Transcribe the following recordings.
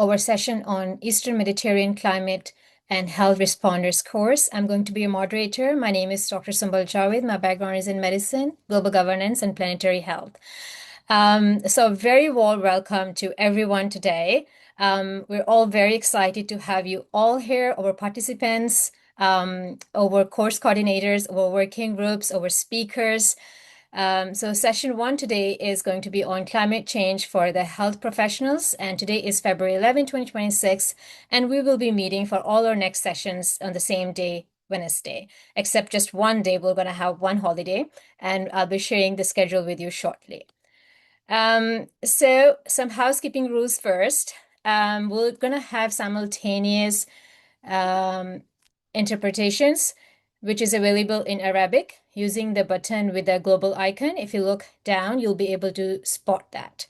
our session on Eastern Mediterranean climate and health responders course. I'm going to be a moderator. My name is Dr. Sumbal Javed. My background is in medicine, global governance, and planetary health. So very warm welcome to everyone today. We're all very excited to have you all here, our participants, our course coordinators, our working groups, our speakers. So session one today is going to be on climate change for the health professionals, and today is February 11, 2026, and we will be meeting for all our next sessions on the same day, Wednesday, except just one day. We're going to have one holiday, and I'll be sharing the schedule with you shortly. So some housekeeping rules first. We're going to have simultaneous interpretations, which is available in Arabic using the button with the global icon. If you look down, you'll be able to spot that.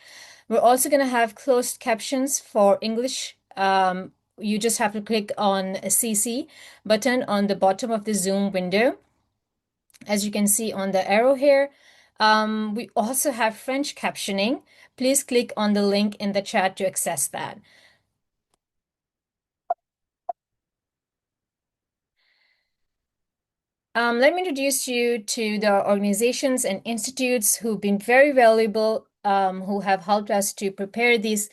We're also going to have closed captions for English. You just have to click on a CC button on the bottom of the Zoom window. As you can see on the arrow here, we also have French captioning. Please click on the link in the chat to access that. Let me introduce you to the organizations and institutes who've been very valuable, who have helped us to prepare these.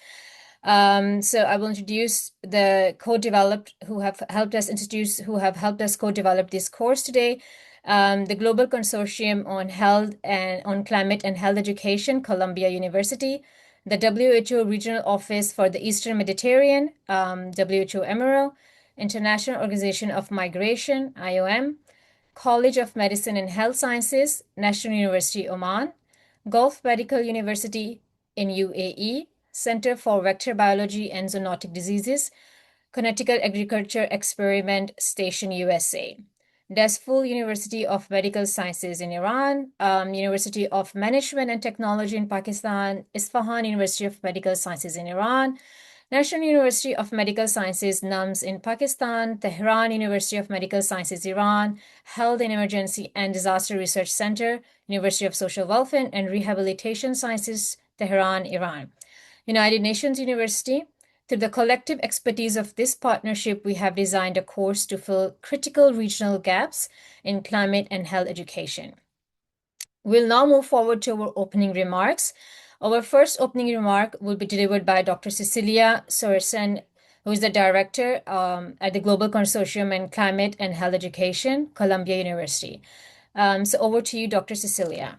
So I will introduce the co-developed who have helped us co-develop this course today. The Global Consortium on Health and on Climate and Health Education, Columbia University, the WHO Regional Office for the Eastern Mediterranean, WHO EMERO, International Organization of Migration, IOM, College of Medicine and Health Sciences, National University Oman, Gulf Medical University in UAE, Center for Vector Biology and Zoonotic Diseases, Connecticut Agriculture Experiment Station, USA, Desful University of Medical Sciences in Iran, University of Management and Technology in Pakistan, Isfahan University of Medical Sciences in Iran, National University of Medical Sciences, NUMS in Pakistan, Tehran University of Medical Sciences, Iran, Health and Emergency and Disaster Research Center, University of Social Welfare and Rehabilitation Sciences, Tehran, Iran, United Nations University. Through the collective expertise of this partnership, we have designed a course to fill critical regional gaps in climate and health education. We'll now move forward to our opening remarks. Our first opening remark will be delivered by Dr. Cecilia Sorensen, who is the director at the Global Consortium in Climate and Health Education, Columbia University. So over to you, Dr. Cecilia.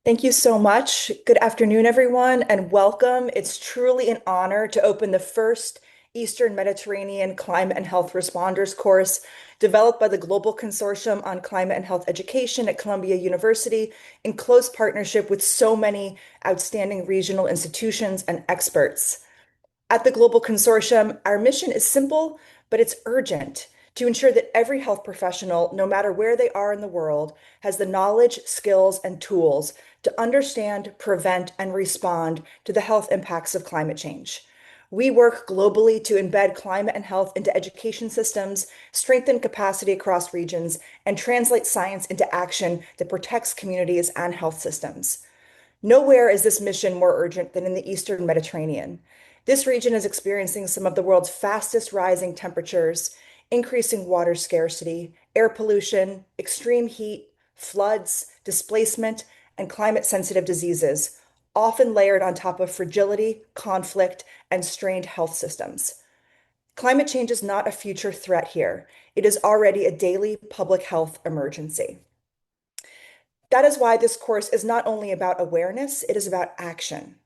Thank you so much. Good afternoon, everyone, and welcome. It's truly an honor to open the first Eastern Mediterranean Climate and Health Responders course developed by the Global Consortium on Climate and Health Education at Columbia University in close partnership with so many outstanding regional institutions and experts. At the Global Consortium, our mission is simple, but it's urgent to ensure that every health professional, no matter where they are in the world, has the knowledge, skills, and tools to understand, prevent, and respond to the health impacts of climate change. We work globally to embed climate and health into education systems, strengthen capacity across regions, and translate science into action that protects communities and health systems. Nowhere is this mission more urgent than in the Eastern Mediterranean. This region is experiencing some of the world's fastest rising temperatures, increasing water scarcity, air pollution, extreme heat, floods, displacement, and climate-sensitive diseases, often layered on top of fragility, conflict, and strained health systems. Climate change is not a future threat here. It is already a daily public health emergency. That is why this course is not only about awareness, it is about action.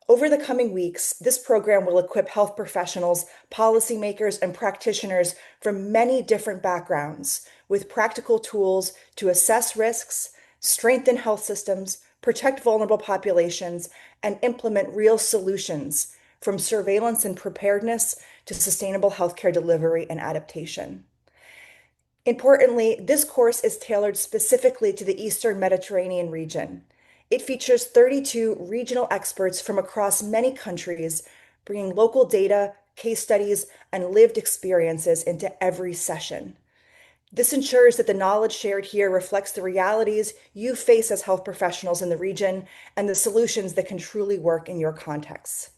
Over the coming weeks, this program will equip health professionals, policymakers, and practitioners from many different backgrounds with practical tools to assess risks, strengthen health systems, protect vulnerable populations, and implement real solutions from surveillance and preparedness to sustainable healthcare delivery and adaptation. Importantly, this course is tailored specifically to the Eastern Mediterranean region. It features 32 regional experts from across many countries, bringing local data, case studies, and lived experiences into every session. This ensures that the knowledge shared here reflects the realities you face as health professionals in the region and the solutions that can truly work in your contexts.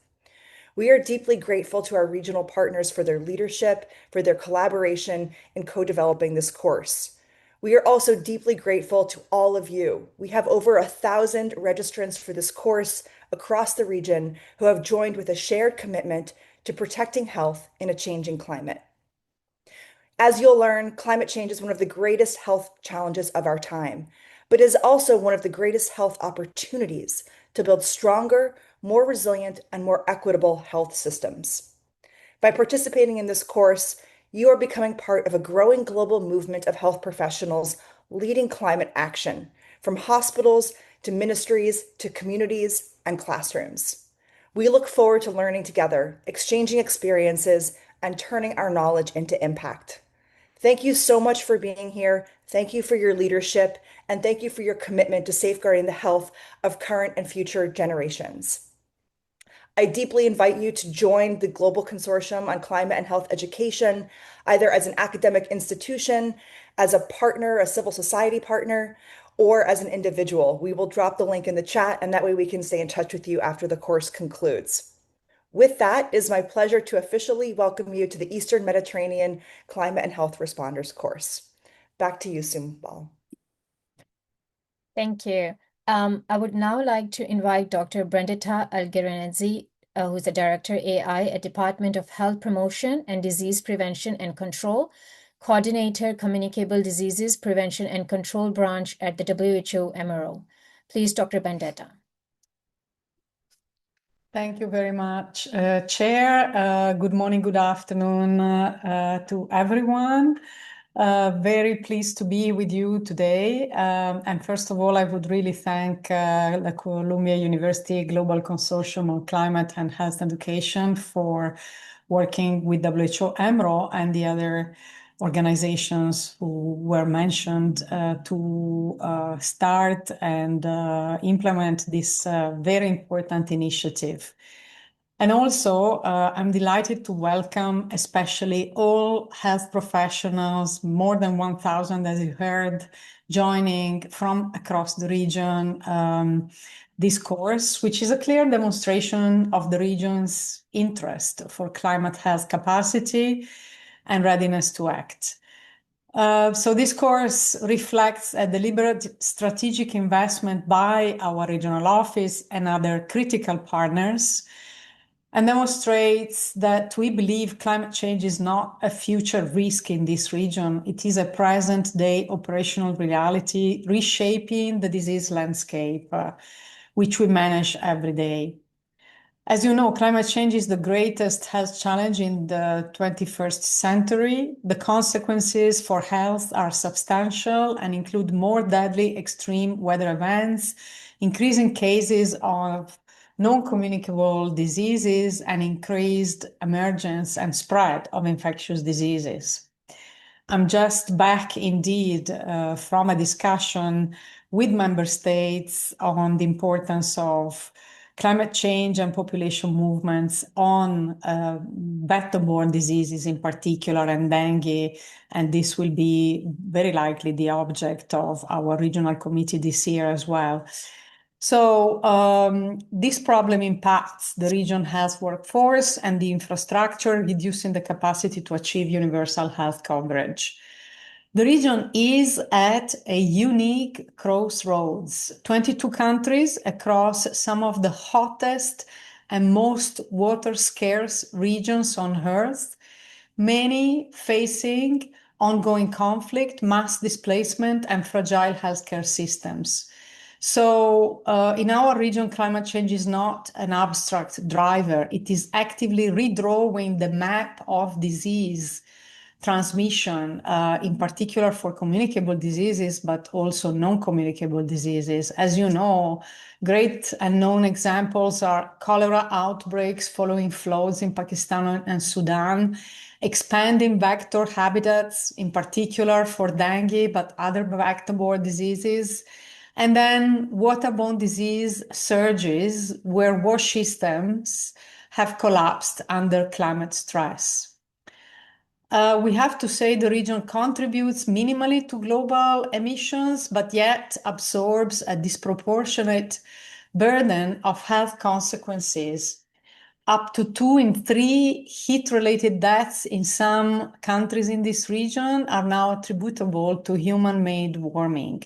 We are deeply grateful to our regional partners for their leadership, for their collaboration in co-developing this course. We are also deeply grateful to all of you. We have over 1,000 registrants for this course across the region who have joined with a shared commitment to protecting health in a changing climate. As you'll learn, climate change is one of the greatest health challenges of our time, but is also one of the greatest health opportunities to build stronger, more resilient, and more equitable health systems. By participating in this course, you are becoming part of a growing global movement of health professionals leading climate action, from hospitals to ministries to communities and classrooms. We look forward to learning together, exchanging experiences, and turning our knowledge into impact. Thank you so much for being here. Thank you for your leadership, and thank you for your commitment to safeguarding the health of current and future generations. I deeply invite you to join the Global Consortium on Climate and Health Education, either as an academic institution, as a partner, a civil society partner, or as an individual. We will drop the link in the chat, and that way we can stay in touch with you after the course concludes. With that, it is my pleasure to officially welcome you to the Eastern Mediterranean Climate and Health Responders course. Back to you, Sumbal. Thank you. I would now like to invite Dr. Brendita Algerenzi, who's the Director AI at Department of Health Promotion and Disease Prevention and Control, Coordinator Communicable Diseases Prevention and Control Branch at the WHO MRO. Please, Dr. Brendita. Thank you very much, Chair. Good morning, good afternoon to everyone. Very pleased to be with you today. And first of all, I would really thank the Columbia University Global Consortium on Climate and Health Education for working with WHO EMRO and the other organizations who were mentioned to start and implement this very important initiative. And also, I'm delighted to welcome especially all health professionals, more than 1,000, as you heard, joining from across the region this course, which is a clear demonstration of the region's interest for climate health capacity and readiness to act. So this course reflects a deliberate strategic investment by our regional office and other critical partners, and demonstrates that we believe climate change is not a future risk in this region. It is a present-day operational reality reshaping the disease landscape, which we manage every day. As you know, climate change is the greatest health challenge in the 21st century. The consequences for health are substantial and include more deadly extreme weather events, increasing cases of non-communicable diseases, and increased emergence and spread of infectious diseases. I'm just back indeed from a discussion with member states on the importance of climate change and population movements on vector-borne diseases in particular, and dengue, and this will be very likely the object of our regional committee this year as well. So this problem impacts the region health workforce and the infrastructure, reducing the capacity to achieve universal health coverage. The region is at a unique crossroads. 22 countries across some of the hottest and most water-scarce regions on Earth, many facing ongoing conflict, mass displacement, and fragile healthcare systems. So in our region, climate change is not an abstract driver. It is actively redrawing the map of disease transmission, in particular for communicable diseases, but also non-communicable diseases. As you know, great and known examples are cholera outbreaks following floods in Pakistan and Sudan, expanding vector habitats, in particular for dengue, but other vector-borne diseases, and then waterborne disease surges where wash systems have collapsed under climate stress. We have to say the region contributes minimally to global emissions, but yet absorbs a disproportionate burden of health consequences. up to 2 in 3 heat-related deaths in some countries in this region are now attributable to human-made warming.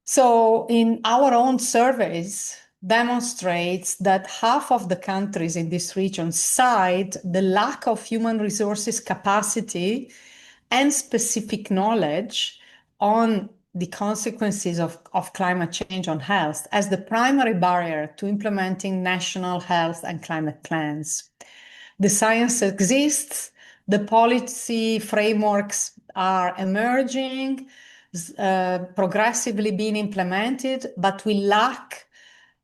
So in our own surveys demonstrates that half of the countries in this region cite the lack of human resources capacity and specific knowledge on the consequences of climate change on health as the primary barrier to implementing national health and climate plans. The science exists, the policy frameworks are emerging, progressively being implemented, but we lack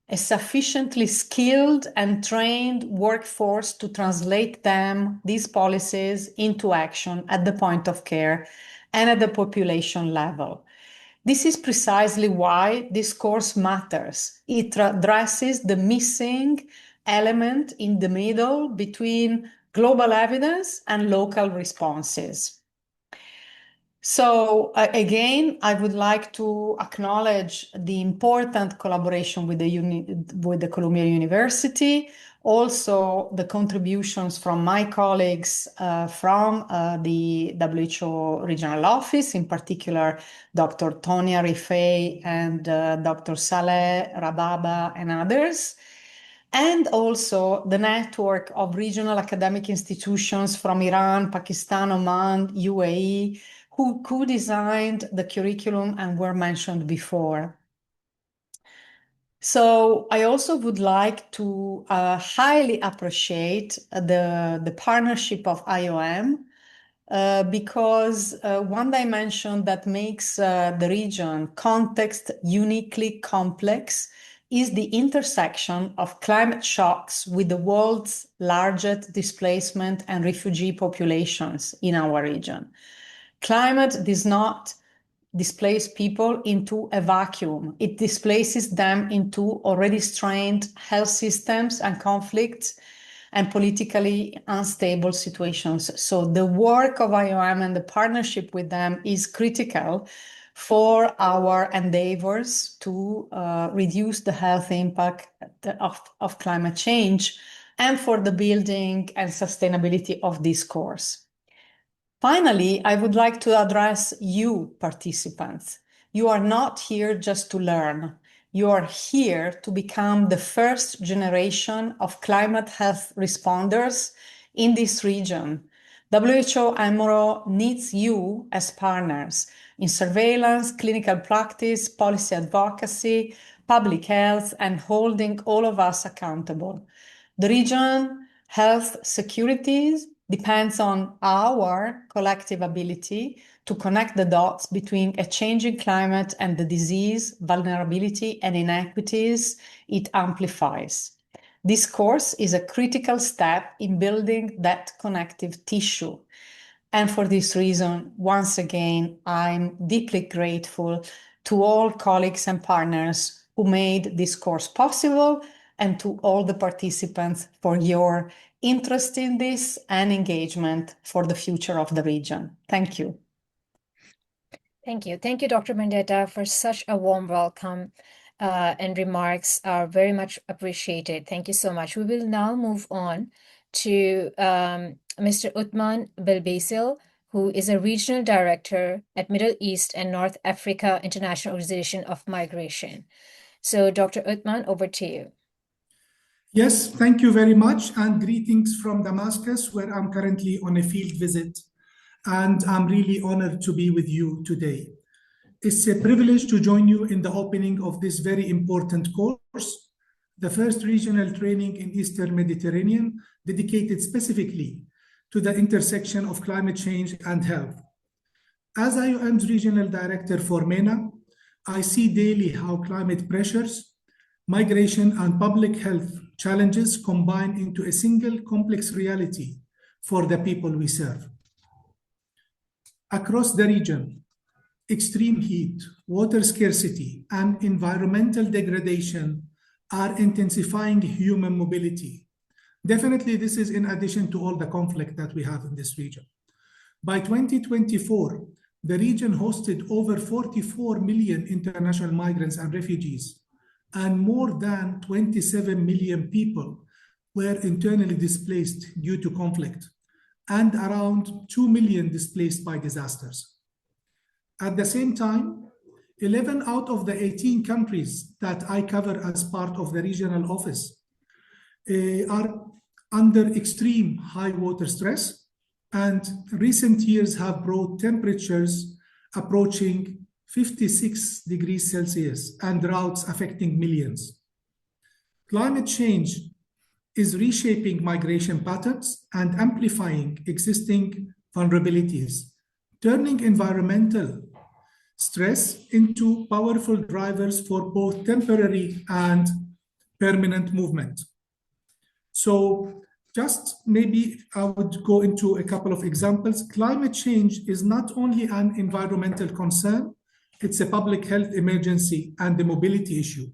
a sufficiently skilled and trained workforce to translate these policies into action at the point of care and at the population level. This is precisely why this course matters. It addresses the missing element in the middle between global evidence and local responses. So again, I would like to acknowledge the important collaboration with the Columbia University, also the contributions from my colleagues from the WHO Regional Office, in particular, Dr. Tonia Rifai and Dr. Saleh Rababa and others, and also the network of regional academic institutions from Iran, Pakistan, Oman, UAE, who co-designed the curriculum and were mentioned before. So I also would like to highly appreciate the partnership of IOM because one dimension that makes the region context uniquely complex is the intersection of climate shocks with the world's largest displacement and refugee populations in our region. Climate does not displace people into a vacuum. It displaces them into already strained health systems and conflicts and politically unstable situations. So the work of IOM and the partnership with them is critical for our endeavors to reduce the health impact of climate change and for the building and sustainability of this course. Finally, I would like to address you, participants. You are not here just to learn. You are here to become the first generation of climate health responders in this region. WHO EMRO needs you as partners in surveillance, clinical practice, policy advocacy, public health, and holding all of us accountable. The region health security depends on our collective ability to connect the dots between a changing climate and the disease, vulnerability, and inequities it amplifies. This course is a critical step in building that connective tissue. And for this reason, once again, I'm deeply grateful to all colleagues and partners who made this course possible and to all the participants for your interest in this and engagement for the future of the region. Thank you. Thank you. Thank you, Dr. Mendetta, for such a warm welcome and remarks are very much appreciated. Thank you so much. We will now move on to Mr. Uthman Belbasil, who is a regional director at Middle East and North Africa International Organization of Migration. So, Dr. Uthman, over to you. Yes, thank you very much, and greetings from Damascus, where I'm currently on a field visit, and I'm really honored to be with you today. It's a privilege to join you in the opening of this very important course, the first regional training in Eastern Mediterranean dedicated specifically to the intersection of climate change and health. As IOM's regional director for MENA, I see daily how climate pressures, migration, and public health challenges combine into a single complex reality for the people we serve. Across the region, extreme heat, water scarcity, and environmental degradation are intensifying human mobility. Definitely, this is in addition to all the conflict that we have in this region. By 2024, the region hosted over 44 million international migrants and refugees, and more than 27 million people were internally displaced due to conflict, and around 2 million displaced by disasters. At the same time, 11 out of the 18 countries that I cover as part of the regional office are under extreme high water stress, and recent years have brought temperatures approaching 56 degrees Celsius and droughts affecting millions. Climate change is reshaping migration patterns and amplifying existing vulnerabilities, turning environmental stress into powerful drivers for both temporary and permanent movement. So just maybe I would go into a couple of examples. Climate change is not only an environmental concern, it's a public health emergency and a mobility issue.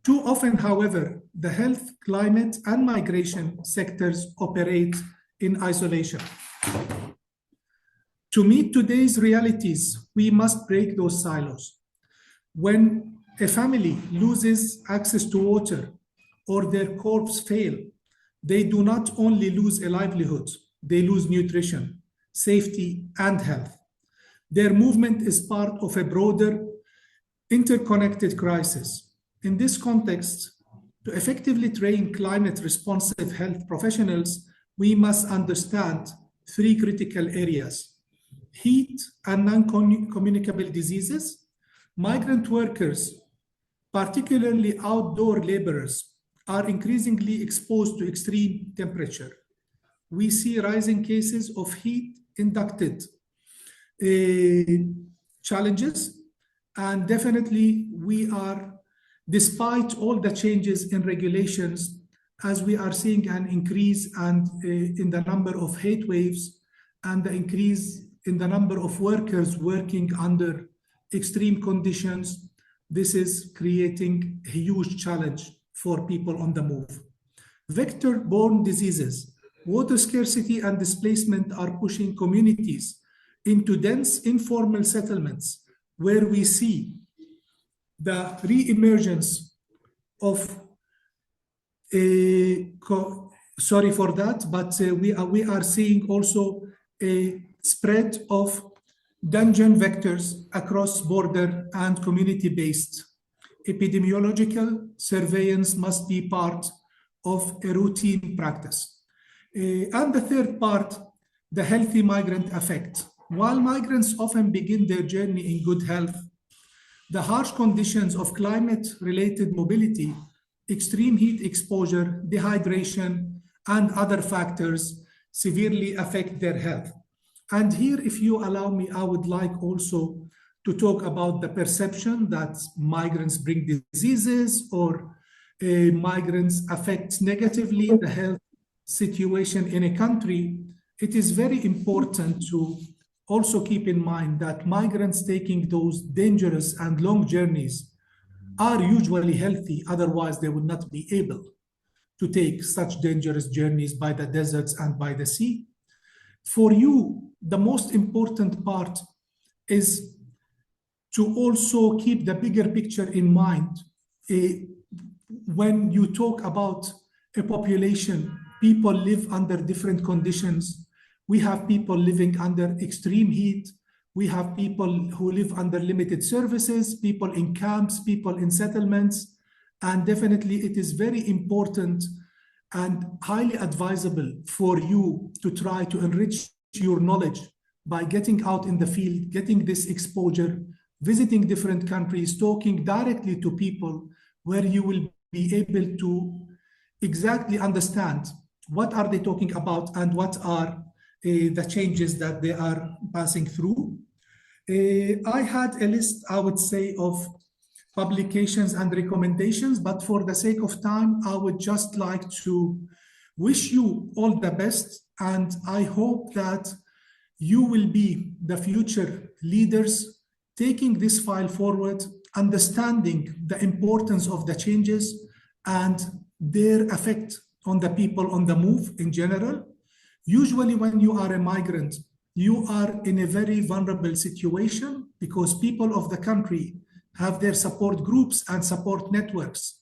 Too often, however, the health, climate, and migration sectors operate in isolation. To meet today's realities, we must break those silos. When a family loses access to water or their crops fail, they do not only lose a livelihood, they lose nutrition, safety, and health. Their movement is part of a broader, interconnected crisis. In this context, to effectively train climate-responsive health professionals, we must understand three critical areas: heat and non-communicable diseases, migrant workers, particularly outdoor laborers, are increasingly exposed to extreme temperature. We see rising cases of heat-induced challenges, and definitely we are, despite all the changes in regulations, as we are seeing an increase in the number of heat waves and the increase in the number of workers working under extreme conditions, this is creating a huge challenge for people on the move. Vector-borne diseases, water scarcity and displacement are pushing communities into dense informal settlements where we see the re-emergence of, sorry for that, but we are seeing also a spread of dungeon vectors across border and community-based. Epidemiological surveillance must be part of a routine practice. And the third part, the healthy migrant effect. While migrants often begin their journey in good health, the harsh conditions of climate-related mobility, extreme heat exposure, dehydration, and other factors severely affect their health. And here, if you allow me, I would like also to talk about the perception that migrants bring diseases or migrants affect negatively the health situation in a country. It is very important to also keep in mind that migrants taking those dangerous and long journeys are usually healthy, otherwise they would not be able to take such dangerous journeys by the deserts and by the sea. For you, the most important part is to also keep the bigger picture in mind. When you talk about a population, people live under different conditions. We have people living under extreme heat. We have people who live under limited services, people in camps, people in settlements. And definitely it is very important and highly advisable for you to try to enrich your knowledge by getting out in the field, getting this exposure, visiting different countries, talking directly to people where you will be able to exactly understand what are they talking about and what are the changes that they are passing through. I had a list, I would say, of publications and recommendations, but for the sake of time, I would just like to wish you all the best, and I hope that you will be the future leaders taking this file forward, understanding the importance of the changes and their effect on the people on the move in general. Usually when you are a migrant, you are in a very vulnerable situation because people of the country have their support groups and support networks.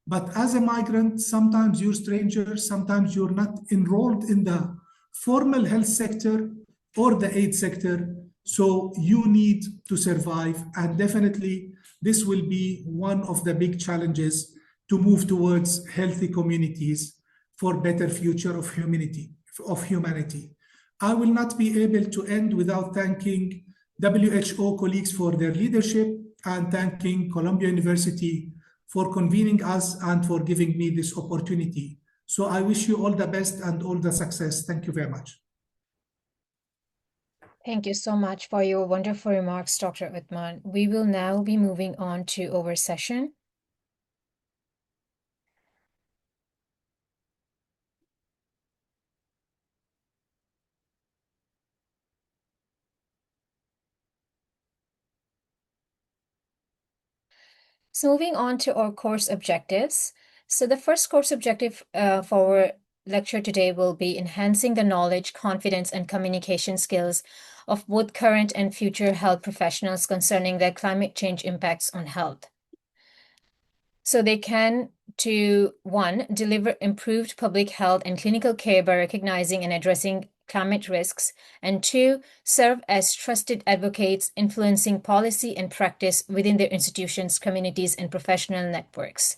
But as a migrant, sometimes you're stranger, sometimes you're not enrolled in the formal health sector or the aid sector. So you need to survive. And definitely, this will be one of the big challenges to move towards healthy communities for better future of humanity. I will not be able to end without thanking WHO colleagues for their leadership and thanking Columbia University for convening us and for giving me this opportunity. So I wish you all the best and all the success. Thank you very much. Thank you so much for your wonderful remarks, Dr. Uthman. We will now be moving on to our session. So moving on to our course objectives. So the first course objective for our lecture today will be enhancing the knowledge, confidence, and communication skills of both current and future health professionals concerning the climate change impacts on health. So they can, to one, deliver improved public health and clinical care by recognizing and addressing climate risks, and two, serve as trusted advocates influencing policy and practice within their institutions, communities, and professional networks.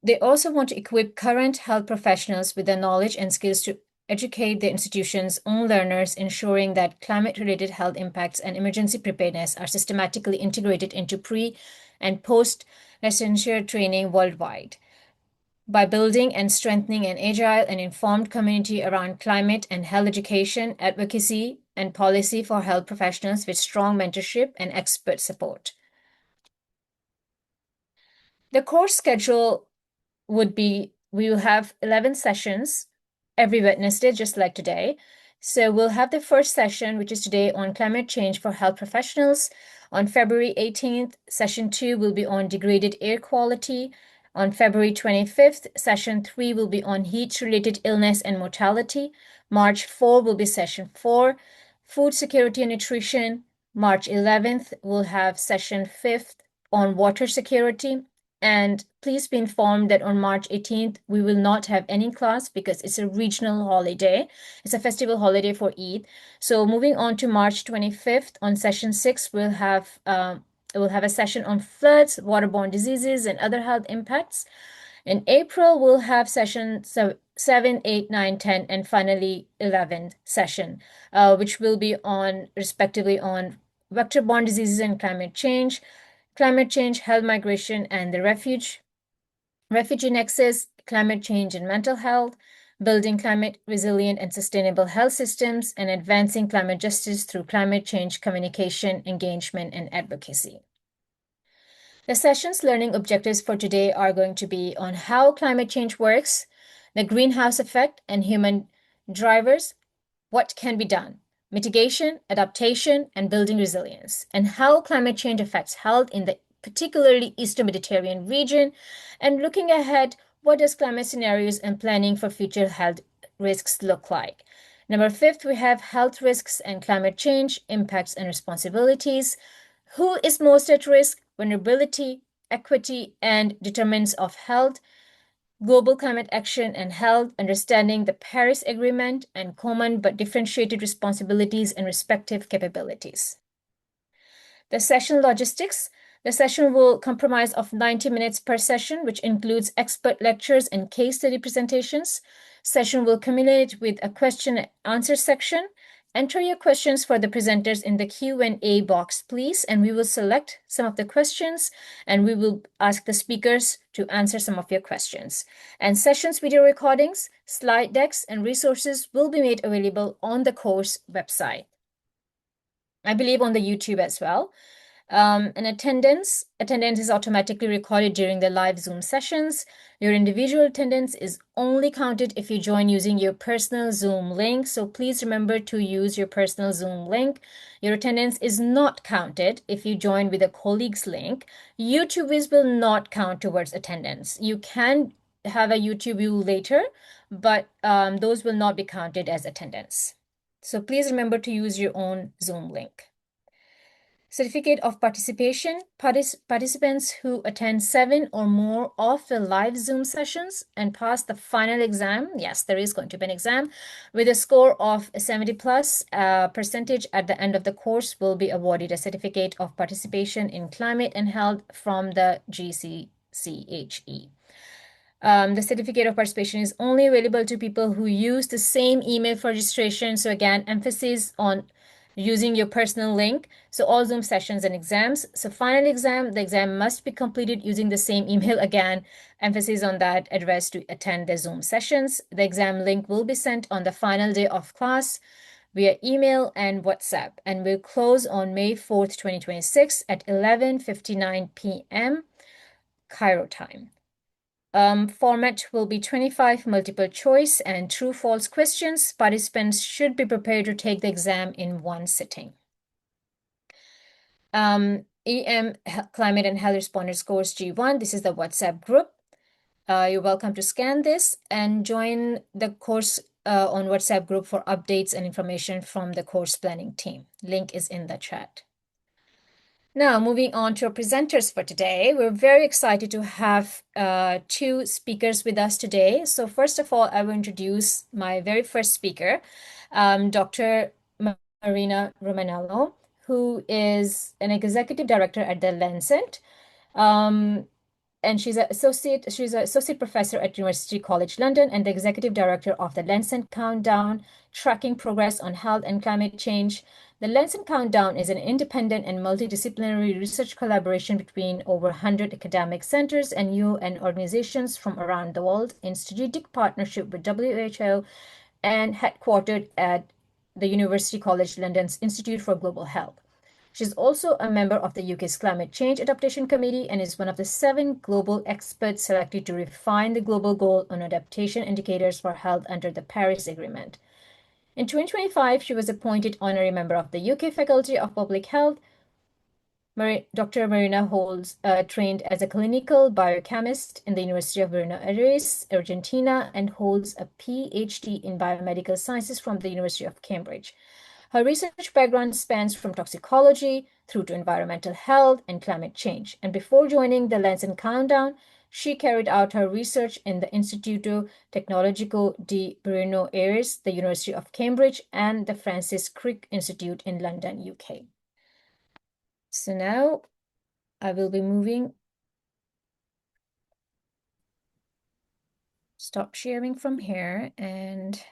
They also want to equip current health professionals with the knowledge and skills to educate the institution's own learners, ensuring that climate-related health impacts and emergency preparedness are systematically integrated into pre- and post-licensure training worldwide. By building and strengthening an agile and informed community around climate and health education, advocacy, and policy for health professionals with strong mentorship and expert support. The course schedule would be, we will have 11 sessions every Wednesday, just like today. So we'll have the first session, which is today, on climate change for health professionals. On February 18th, session 2 will be on degraded air quality. On February 25th, session 3 will be on heat-related illness and mortality. March 4 will be session 4, food security and nutrition. March 11th, we'll have session 5th on water security. And please be informed that on March 18th, we will not have any class because it's a regional holiday. It's a festival holiday for Eid. So moving on to March 25th, on session 6, we'll have a session on floods, waterborne diseases, and other health impacts. In April, we'll have session 7, 8, 9, 10, and finally 11th session, which will be on, respectively, on vector-borne diseases and climate change, health migration, and the refugee nexus, climate change and mental health, building climate resilient and sustainable health systems, and advancing climate justice through climate change communication, engagement, and advocacy. The session's learning objectives for today are going to be on how climate change works, the greenhouse effect and human drivers, what can be done, mitigation, adaptation, and building resilience, and how climate change affects health in the particularly Eastern Mediterranean region, and looking ahead, what does climate scenarios and planning for future health risks look like? Number 5, we have health risks and climate change, impacts and responsibilities. Who is most at risk? Vulnerability, equity, and determinants of health. Global climate action and health, understanding the Paris Agreement and common but differentiated responsibilities and respective capabilities. The session logistics. The session will comprise of 90 minutes per session, which includes expert lectures and case study presentations. Session will culminate with a question and answer section. Enter your questions for the presenters in the Q&A box, please, and we will select some of the questions and we will ask the speakers to answer some of your questions. And sessions video recordings, slide decks, and resources will be made available on the course website. I believe on the YouTube as well. And attendance is automatically recorded during the live Zoom sessions. Your individual attendance is only counted if you join using your personal Zoom link. So please remember to use your personal Zoom link. Your attendance is not counted if you join with a colleague's link. YouTube views will not count towards attendance. You can have a YouTube view later, but those will not be counted as attendance. So please remember to use your own Zoom link. Certificate of participation, participants who attend 7 or more of the live Zoom sessions and pass the final exam, yes, there is going to be an exam, with a score of 70 plus percentage at the end of the course will be awarded a certificate of participation in climate and health from the GCCHE. The certificate of participation is only available to people who use the same email for registration. So again, emphasis on using your personal link. So all Zoom sessions and exams. So final exam, the exam must be completed using the same email. Again, emphasis on that address to attend the Zoom sessions. The exam link will be sent on the final day of class via email and WhatsApp and will close on May 4th, 2026 at 11:59 p.m. Cairo time. Format will be 25 multiple choice and true-false questions. Participants should be prepared to take the exam in one sitting. EM Climate and Health Responders Course G1, this is the WhatsApp group. You're welcome to scan this and join the course on WhatsApp group for updates and information from the course planning team. Link is in the chat. Now, moving on to our presenters for today, we're very excited to have two speakers with us today. So first of all, I will introduce my very first speaker, Dr. Marina Romanello, who is an executive director at the Lancet. And she's an associate professor at University College London and the executive director of the Lancet Countdown, tracking progress on health and climate change. The Lancet Countdown is an independent and multidisciplinary research collaboration between over 100 academic centers and UN organizations from around the world in strategic partnership with WHO and headquartered at the University College London's Institute for Global Health. She's also a member of the UK's Climate Change Adaptation Committee and is one of the 7 global experts selected to refine the global goal on adaptation indicators for health under the Paris Agreement. In 2025, she was appointed honorary member of the UK Faculty of Public Health. Dr. Marina holds trained as a clinical biochemist in the University of Buenos Aires, Argentina, and holds a PhD in biomedical sciences from the University of Cambridge. Her research background spans from toxicology through to environmental health and climate change. And before joining the Lancet Countdown, she carried out her research in the Instituto Tecnológico de Buenos Aires, the University of Cambridge, and the Francis Crick Institute in London, UK. So now I will be moving. Stop sharing from here and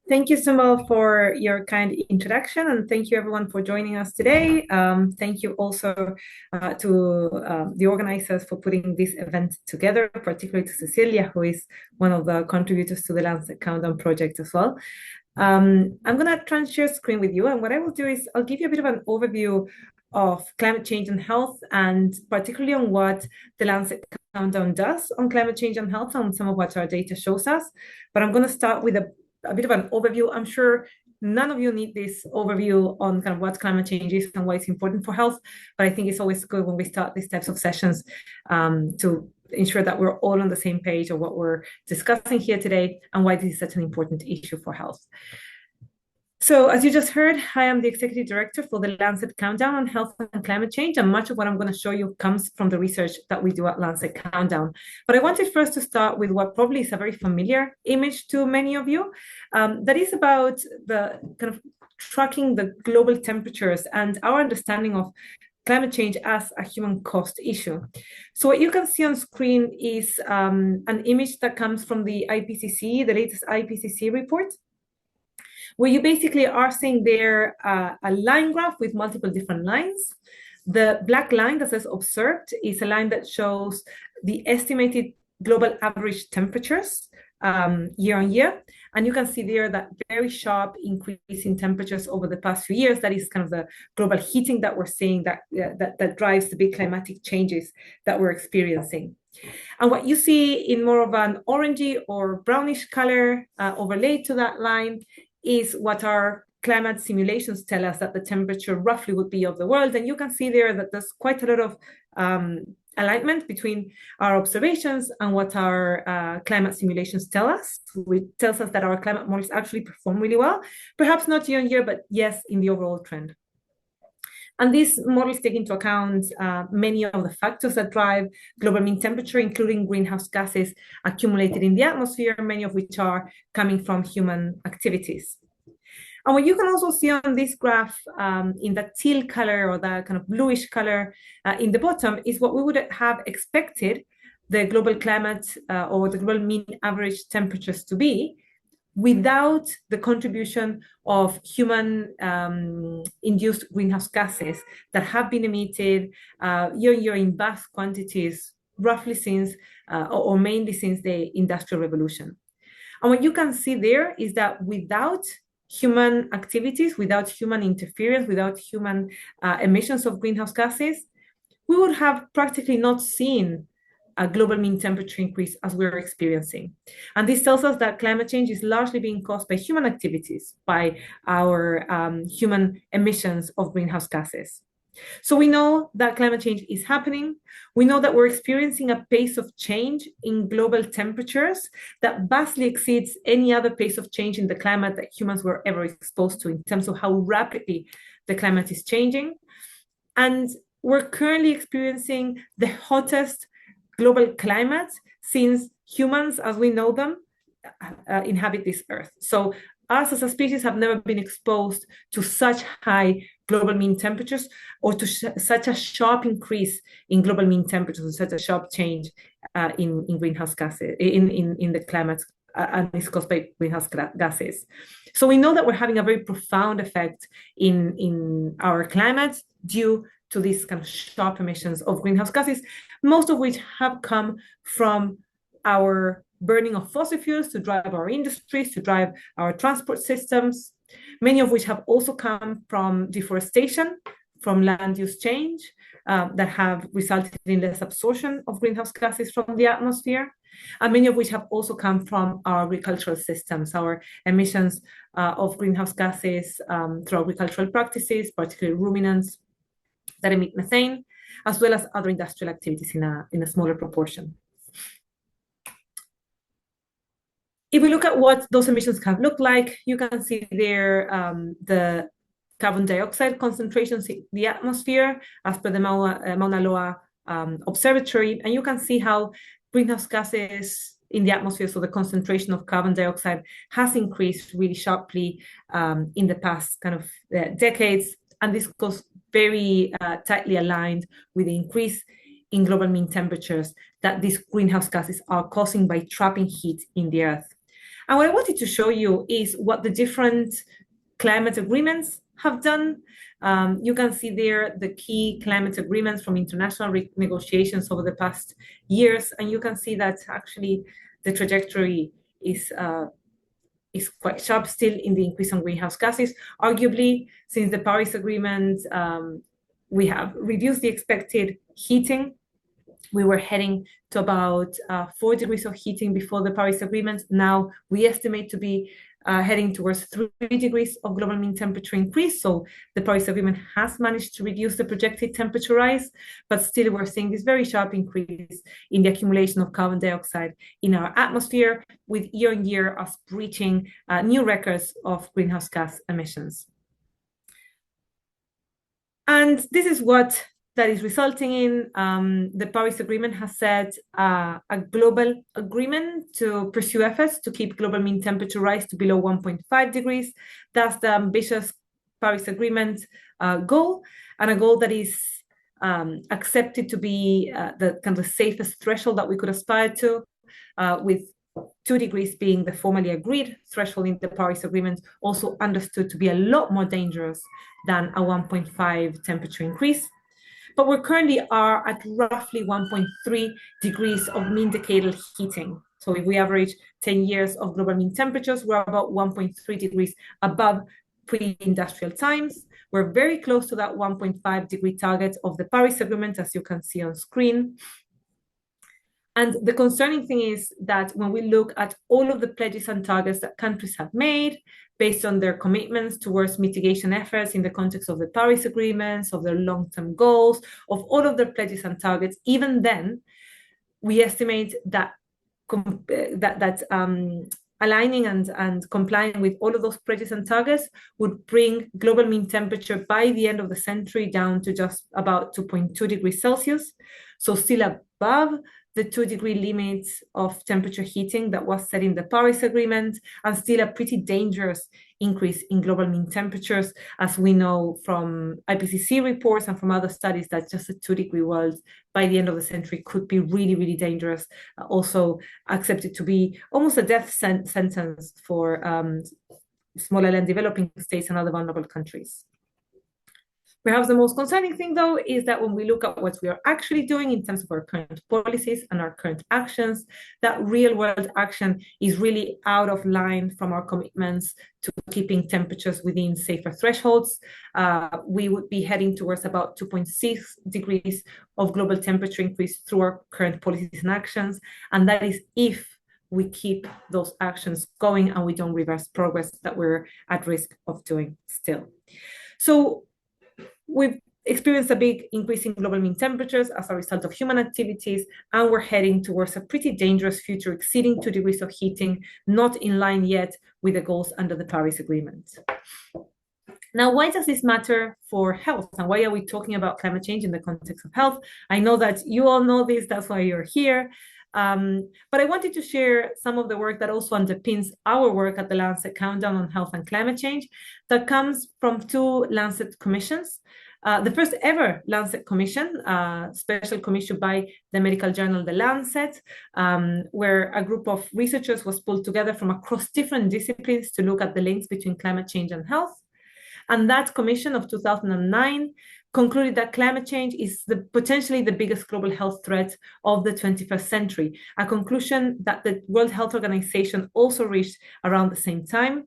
thank you, Sumal, for your kind introduction, and thank you everyone for joining us today. Thank you also to the organizers for putting this event together, particularly to Cecilia, who is one of the contributors to the Lancet Countdown project as well. I'm going to try and share screen with you, and what I will do is I'll give you a bit of an overview of climate change and health, and particularly on what the Lancet Countdown does on climate change and health, and some of what our data shows us. But I'm going to start with a bit of an overview. I'm sure none of you need this overview on kind of what climate change is and why it's important for health, but I think it's always good when we start these types of sessions to ensure that we're all on the same page of what we're discussing here today and why this is such an important issue for health. So as you just heard, I am the executive director for the Lancet Countdown on Health and Climate Change, and much of what I'm going to show you comes from the research that we do at Lancet Countdown. But I wanted first to start with what probably is a very familiar image to many of you, that is about the kind of tracking the global temperatures and our understanding of climate change as a human cost issue. So what you can see on screen is an image that comes from the IPCC, the latest IPCC report, where you basically are seeing there a line graph with multiple different lines. The black line that says observed is a line that shows the estimated global average temperatures year on year. And you can see there that very sharp increase in temperatures over the past few years. That is kind of the global heating that we're seeing that drives the big climatic changes that we're experiencing. And what you see in more of an orangey or brownish color overlaid to that line is what our climate simulations tell us that the temperature roughly would be of the world. And you can see there that there's quite a lot of alignment between our observations and what our climate simulations tell us, which tells us that our climate models actually perform really well, perhaps not year on year, but yes, in the overall trend. And these models take into account many of the factors that drive global mean temperature, including greenhouse gases accumulated in the atmosphere, many of which are coming from human activities. And what you can also see on this graph in the teal color or the kind of bluish color in the bottom is what we would have expected the global climate or the global mean average temperatures to be without the contribution of human induced greenhouse gases that have been emitted year on year in vast quantities, roughly since or mainly since the Industrial Revolution. And what you can see there is that without human activities, without human interference, without human emissions of greenhouse gases, we would have practically not seen a global mean temperature increase as we're experiencing. And this tells us that climate change is largely being caused by human activities, by our human emissions of greenhouse gases. So we know that climate change is happening. We know that we're experiencing a pace of change in global temperatures that vastly exceeds any other pace of change in the climate that humans were ever exposed to in terms of how rapidly the climate is changing. And we're currently experiencing the hottest global climate since humans, as we know them, inhabit this Earth. So us as a species have never been exposed to such high global mean temperatures or to such a sharp increase in global mean temperatures, such a sharp change in greenhouse gases, in the climate, and it's caused by greenhouse gases. So we know that we're having a very profound effect in our climate due to these kind of sharp emissions of greenhouse gases, most of which have come from our burning of fossil fuels to drive our industries, to drive our transport systems, many of which have also come from deforestation, from land use change, that have resulted in less absorption of greenhouse gases from the atmosphere, and many of which have also come from our agricultural systems, our emissions of greenhouse gases through agricultural practices, particularly ruminants that emit methane, as well as other industrial activities in a smaller proportion. If we look at what those emissions have looked like, you can see there the carbon dioxide concentrations in the atmosphere as per the Mauna Loa Observatory, and you can see how greenhouse gases in the atmosphere, so the concentration of carbon dioxide has increased really sharply in the past kind of decades, and this goes very tightly aligned with the increase in global mean temperatures that these greenhouse gases are causing by trapping heat in the Earth. And what I wanted to show you is what the different climate agreements have done. You can see there the key climate agreements from international negotiations over the past years, and you can see that actually the trajectory is quite sharp still in the increase on greenhouse gases. Arguably, since the Paris Agreement, we have reduced the expected heating. We were heading to about 4 degrees of heating before the Paris Agreement. Now we estimate to be heading towards 3 degrees of global mean temperature increase. So the Paris Agreement has managed to reduce the projected temperature rise, but still we're seeing this very sharp increase in the accumulation of carbon dioxide in our atmosphere, with year on year us breaching new records of greenhouse gas emissions. And this is what that is resulting in. The Paris Agreement has set a global agreement to pursue efforts to keep global mean temperature rise to below 1.5 degrees. That's the ambitious Paris Agreement goal, and a goal that is accepted to be the kind of safest threshold that we could aspire to, with 2 degrees being the formally agreed threshold in the Paris Agreement, also understood to be a lot more dangerous than a 1.5 temperature increase. But we currently are at roughly 1.3 degrees of mean decadal heating. So if we average 10 years of global mean temperatures, we're about 1.3 degrees above pre-industrial times. We're very close to that 1.5 degree target of the Paris Agreement, as you can see on screen. And the concerning thing is that when we look at all of the pledges and targets that countries have made, based on their commitments towards mitigation efforts in the context of the Paris agreements, of their long-term goals, of all of their pledges and targets. Even then, we estimate that aligning and complying with all of those pledges and targets would bring global mean temperature by the end of the century down to just about 2.2 degrees Celsius. So still above the 2-degree limit of temperature heating that was set in the Paris Agreement, and still a pretty dangerous increase in global mean temperatures, as we know from IPCC reports and from other studies that just a 2-degree world by the end of the century could be really, really dangerous, also accepted to be almost a death sentence for small island developing states and other vulnerable countries. Perhaps the most concerning thing, though, is that when we look at what we are actually doing in terms of our current policies and our current actions, that real-world action is really out of line from our commitments to keeping temperatures within safer thresholds. We would be heading towards about 2.6 degrees of global temperature increase through our current policies and actions, and that is if we keep those actions going and we don't reverse progress that we're at risk of doing still. So we've experienced a big increase in global mean temperatures as a result of human activities, and we're heading towards a pretty dangerous future, exceeding 2 degrees of heating, not in line yet with the goals under the Paris Agreement. Now, why does this matter for health? And why are we talking about climate change in the context of health? I know that you all know this, that's why you're here. But I wanted to share some of the work that also underpins our work at the Lancet Countdown on Health and Climate Change that comes from 2 Lancet commissions. The first ever Lancet commission, special commission by the medical journal, The Lancet, where a group of researchers was pulled together from across different disciplines to look at the links between climate change and health. And that commission of 2009 concluded that climate change is potentially the biggest global health threat of the 21st century, a conclusion that the World Health Organization also reached around the same time,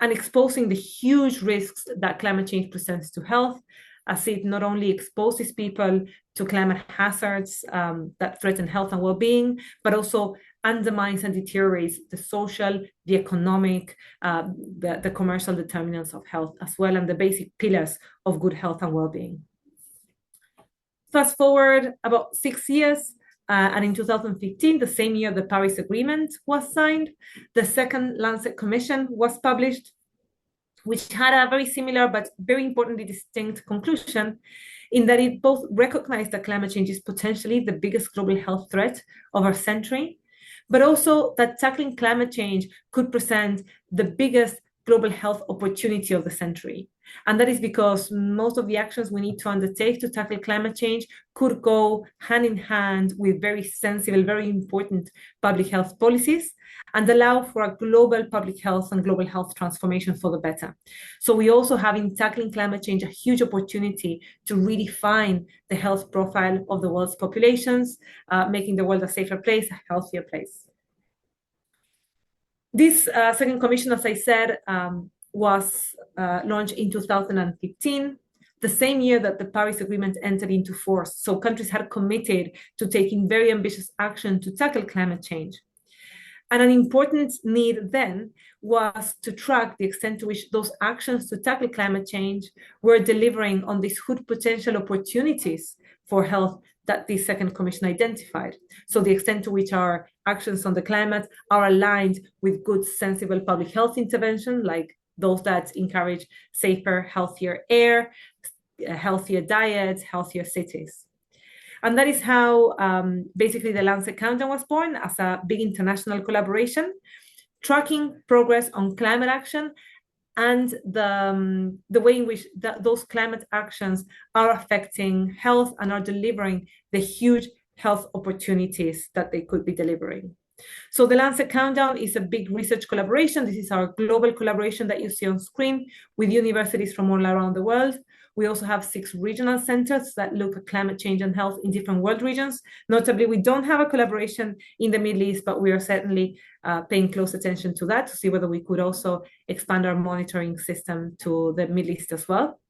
and exposing the huge risks that climate change presents to health, as it not only exposes people to climate hazards that threaten health and well-being, but also undermines and deteriorates the social, the economic, the commercial determinants of health as well, and the basic pillars of good health and well-being. Fast forward about 6 years, and in 2015, the same year the Paris Agreement was signed, the second Lancet Commission was published, which had a very similar but very importantly distinct conclusion, in that it both recognized that climate change is potentially the biggest global health threat of our century, but also that tackling climate change could present the biggest global health opportunity of the century. And that is because most of the actions we need to undertake to tackle climate change could go hand in hand with very sensible, very important public health policies and allow for a global public health and global health transformation for the better. So we also have in tackling climate change a huge opportunity to redefine the health profile of the world's populations, making the world a safer place, a healthier place. This second commission, as I said, was launched in 2015, the same year that the Paris Agreement entered into force. So countries had committed to taking very ambitious action to tackle climate change. And an important need then was to track the extent to which those actions to tackle climate change were delivering on these huge potential opportunities for health that the second commission identified. So the extent to which our actions on the climate are aligned with good, sensible public health intervention, like those that encourage safer, healthier air, healthier diets, healthier cities. And that is how basically the Lancet Countdown was born, as a big international collaboration, tracking progress on climate action and the way in which those climate actions are affecting health and are delivering the huge health opportunities that they could be delivering. So the Lancet Countdown is a big research collaboration. This is our global collaboration that you see on screen with universities from all around the world. We also have 6 regional centers that look at climate change and health in different world regions. Notably, we don't have a collaboration in the Middle East, but we are certainly paying close attention to that to see whether we could also expand our monitoring system to the Middle East as well.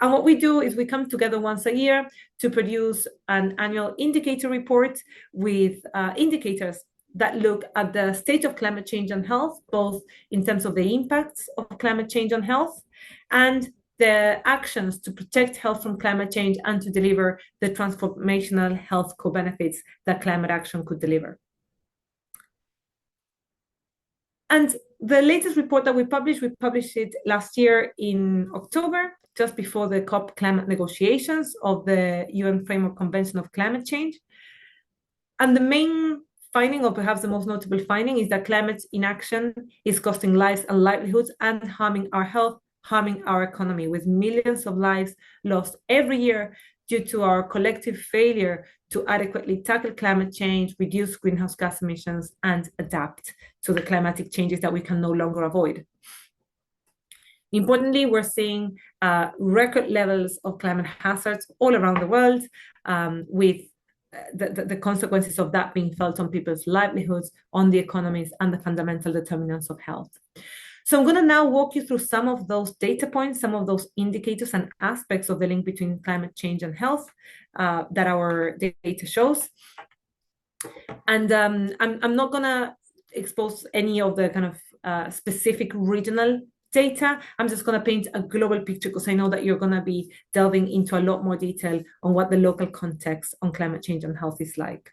And what we do is we come together once a year to produce an annual indicator report with indicators that look at the state of climate change and health, both in terms of the impacts of climate change on health and the actions to protect health from climate change and to deliver the transformational health co-benefits that climate action could deliver. And the latest report that we published it last year in October, just before the COP climate negotiations of the UN Framework Convention of Climate Change. And the main finding, or perhaps the most notable finding, is that climate inaction is costing lives and livelihoods and harming our health, harming our economy, with millions of lives lost every year due to our collective failure to adequately tackle climate change, reduce greenhouse gas emissions, and adapt to the climatic changes that we can no longer avoid. Importantly, we're seeing record levels of climate hazards all around the world, with the consequences of that being felt on people's livelihoods, on the economies, and the fundamental determinants of health. So I'm going to now walk you through some of those data points, some of those indicators and aspects of the link between climate change and health that our data shows. And I'm not going to expose any of the kind of specific regional data. I'm just going to paint a global picture because I know that you're going to be delving into a lot more detail on what the local context on climate change and health is like.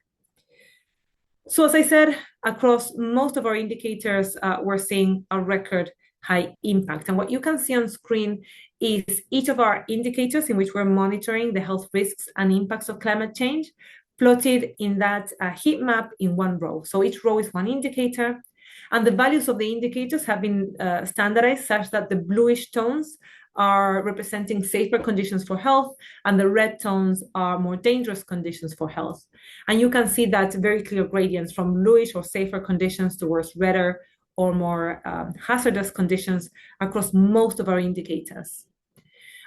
So as I said, across most of our indicators, we're seeing a record high impact. And what you can see on screen is each of our indicators in which we're monitoring the health risks and impacts of climate change, plotted in that heat map in one row. So each row is one indicator. And the values of the indicators have been standardized such that the bluish tones are representing safer conditions for health, and the red tones are more dangerous conditions for health. And you can see that very clear gradients from bluish or safer conditions towards redder or more hazardous conditions across most of our indicators.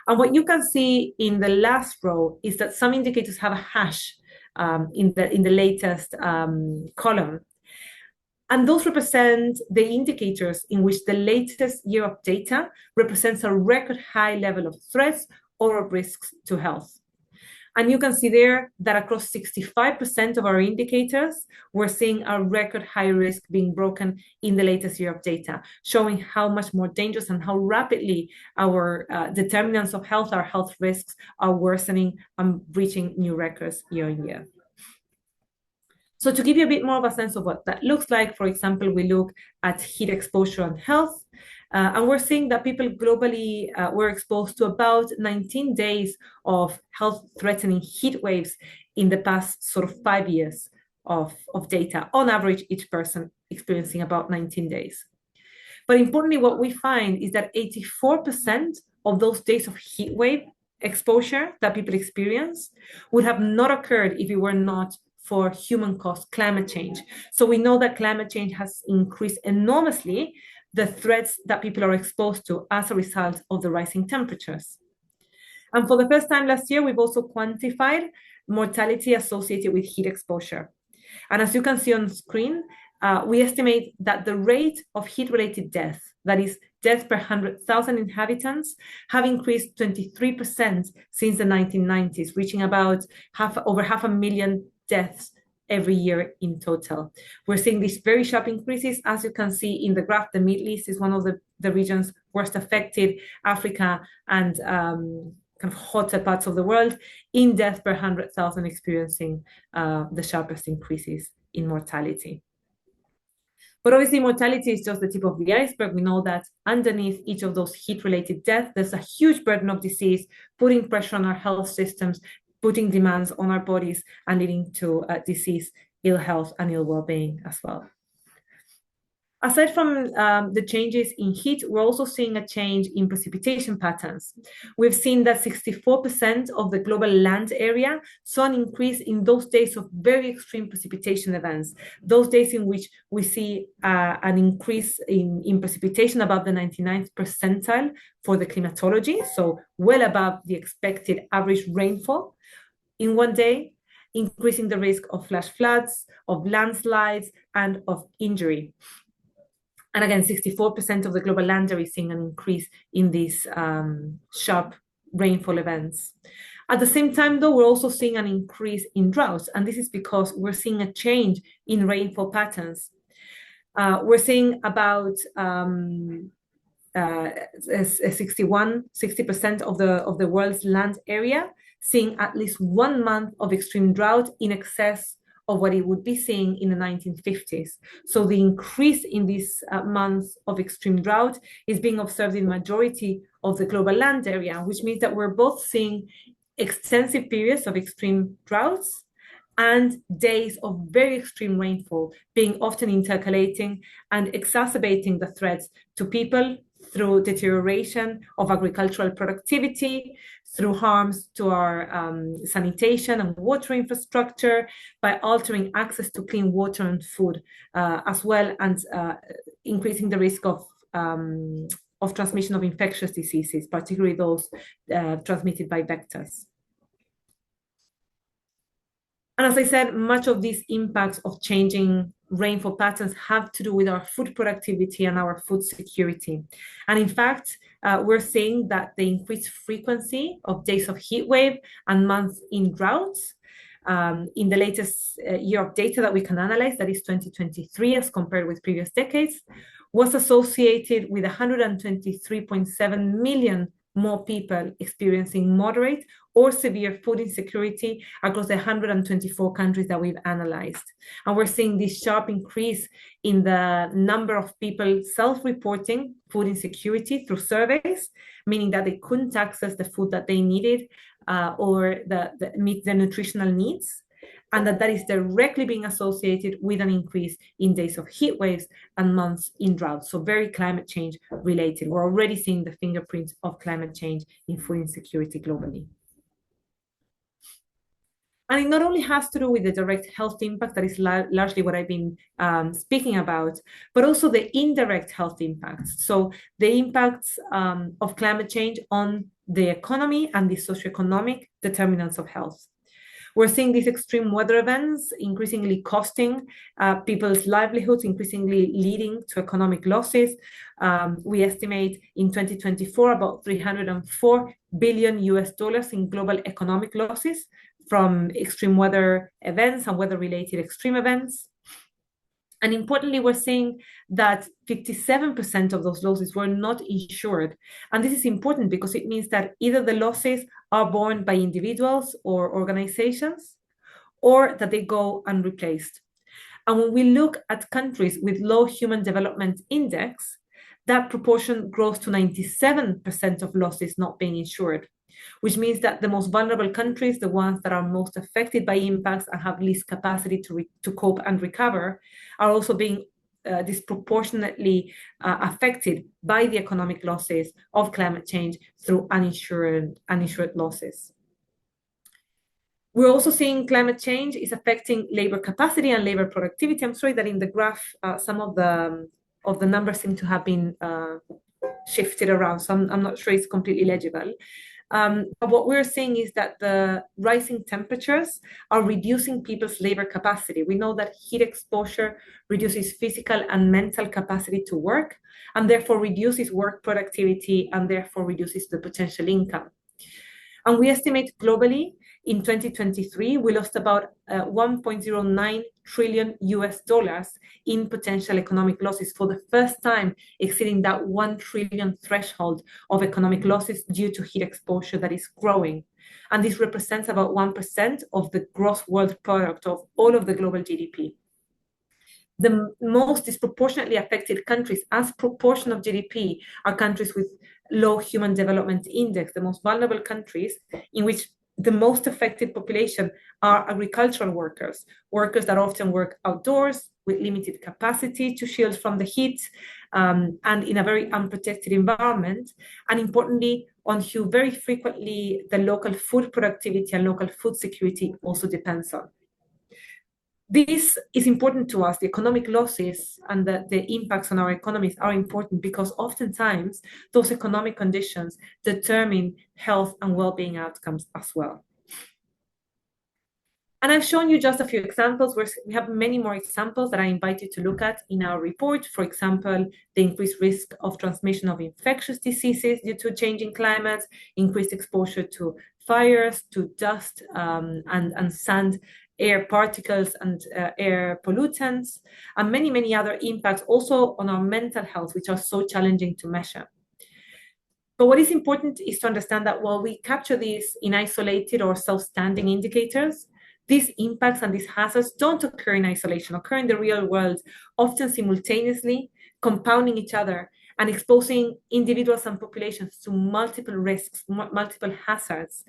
And what you can see in the last row is that some indicators have a hash in the latest column. And those represent the indicators in which the latest year of data represents a record high level of threats or of risks to health. And you can see there that across 65% of our indicators, we're seeing a record high risk being broken in the latest year of data, showing how much more dangerous and how rapidly our determinants of health, our health risks, are worsening and reaching new records year on year. So to give you a bit more of a sense of what that looks like, for example, we look at heat exposure and health, and we're seeing that people globally were exposed to about 19 days of health-threatening heat waves in the past sort of 5 years of data. On average, each person experiencing about 19 days. But importantly, what we find is that 84% of those days of heat wave exposure that people experience would have not occurred if it were not for human-caused climate change. So we know that climate change has increased enormously the threats that people are exposed to as a result of the rising temperatures. And for the first time last year, we've also quantified mortality associated with heat exposure. And as you can see on screen, we estimate that the rate of heat-related death, that is death per 100,000 inhabitants, have increased 23% since the 1990s, reaching about over 500,000 deaths every year in total. We're seeing these very sharp increases. As you can see in the graph, the Middle East is one of the regions worst affected, Africa and kind of hotter parts of the world, in death per 100,000 experiencing the sharpest increases in mortality. But obviously, mortality is just the tip of the iceberg. We know that underneath each of those heat-related deaths, there's a huge burden of disease, putting pressure on our health systems, putting demands on our bodies, and leading to disease, ill health, and ill well-being as well. Aside from the changes in heat, we're also seeing a change in precipitation patterns. We've seen that 64% of the global land area saw an increase in those days of very extreme precipitation events, those days in which we see an increase in precipitation above the 99th percentile for the climatology, so well above the expected average rainfall in one day, increasing the risk of flash floods, of landslides, and of injury. And again, 64% of the global land area is seeing an increase in these sharp rainfall events. At the same time, though, we're also seeing an increase in droughts, and this is because we're seeing a change in rainfall patterns. We're seeing about 60% of the world's land area seeing at least 1 month of extreme drought in excess of what it would be seeing in the 1950s. So the increase in these months of extreme drought is being observed in the majority of the global land area, which means that we're both seeing extensive periods of extreme droughts and days of very extreme rainfall being often intercalating and exacerbating the threats to people through deterioration of agricultural productivity, through harms to our sanitation and water infrastructure, by altering access to clean water and food as well, and increasing the risk of transmission of infectious diseases, particularly those transmitted by vectors. And as I said, much of these impacts of changing rainfall patterns have to do with our food productivity and our food security. And in fact, we're seeing that the increased frequency of days of heat wave and months in droughts in the latest year of data that we can analyze, that is 2023, as compared with previous decades, was associated with 123.7 million more people experiencing moderate or severe food insecurity across the 124 countries that we've analyzed. And we're seeing this sharp increase in the number of people self-reporting food insecurity through surveys, meaning that they couldn't access the food that they needed or meet their nutritional needs, and that is directly being associated with an increase in days of heat waves and months in drought. So very climate change related. We're already seeing the fingerprints of climate change in food insecurity globally. And it not only has to do with the direct health impact, that is largely what I've been speaking about, but also the indirect health impacts. So the impacts of climate change on the economy and the socioeconomic determinants of health. We're seeing these extreme weather events increasingly costing people's livelihoods, increasingly leading to economic losses. We estimate in 2024 about $304 billion in global economic losses from extreme weather events and weather-related extreme events. And importantly, we're seeing that 57% of those losses were not insured. And this is important because it means that either the losses are borne by individuals or organizations, or that they go unreplaced. And when we look at countries with low human development index, that proportion grows to 97% of losses not being insured, which means that the most vulnerable countries, the ones that are most affected by impacts and have least capacity to cope and recover, are also being disproportionately affected by the economic losses of climate change through uninsured losses. We're also seeing climate change is affecting labor capacity and labor productivity. I'm sorry that in the graph, some of the numbers seem to have been shifted around, so I'm not sure it's completely legible. But what we're seeing is that the rising temperatures are reducing people's labor capacity. We know that heat exposure reduces physical and mental capacity to work, and therefore reduces work productivity, and therefore reduces the potential income. And we estimate globally in 2023, we lost about $1.09 trillion in potential economic losses, for the first time exceeding that 1 trillion threshold of economic losses due to heat exposure that is growing. And this represents about 1% of the gross world product of all of the global GDP. The most disproportionately affected countries as proportion of GDP are countries with low human development index, the most vulnerable countries, in which the most affected population are agricultural workers that often work outdoors with limited capacity to shield from the heat and in a very unprotected environment. And importantly, on who very frequently the local food productivity and local food security also depends on. This is important to us. The economic losses and the impacts on our economies are important because oftentimes those economic conditions determine health and well-being outcomes as well. And I've shown you just a few examples. We have many more examples that I invite you to look at in our report. For example, the increased risk of transmission of infectious diseases due to changing climates, increased exposure to fires to dust and sand, air particles and air pollutants, and many, many other impacts also on our mental health, which are so challenging to measure. But what is important is to understand that while we capture these in isolated or self-standing indicators, these impacts and these hazards don't occur in isolation, occur in the real world, often simultaneously, compounding each other and exposing individuals and populations to multiple risks, multiple hazards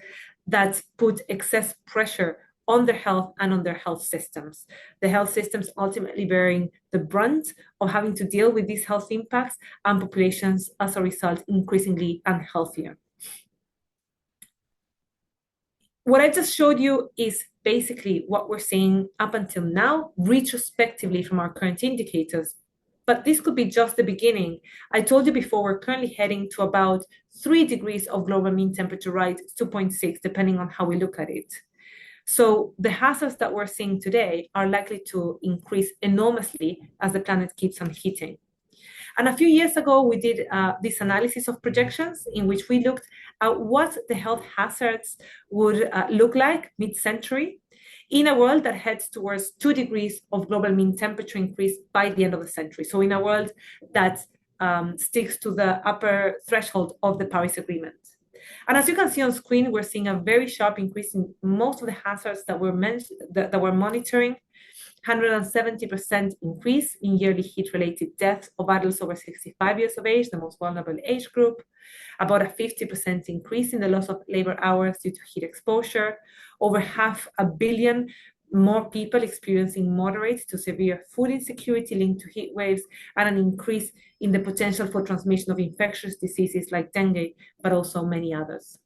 that put excess pressure on their health and on their health systems. The health systems ultimately bearing the brunt of having to deal with these health impacts, and populations as a result increasingly unhealthier. What I just showed you is basically what we're seeing up until now, retrospectively from our current indicators. But this could be just the beginning. I told you before, we're currently heading to about 3 degrees of global mean temperature rise, 2.6, depending on how we look at it. So the hazards that we're seeing today are likely to increase enormously as the planet keeps on heating. And a few years ago, we did this analysis of projections in which we looked at what the health hazards would look like mid-century in a world that heads towards 2 degrees of global mean temperature increase by the end of the century. So in a world that sticks to the upper threshold of the Paris Agreement. And as you can see on screen, we're seeing a very sharp increase in most of the hazards that we're monitoring. 170% increase in yearly heat-related deaths of adults over 65 years of age, the most vulnerable age group. About a 50% increase in the loss of labor hours due to heat exposure. Over 500 million more people experiencing moderate to severe food insecurity linked to heat waves, and an increase in the potential for transmission of infectious diseases like dengue, but also many others.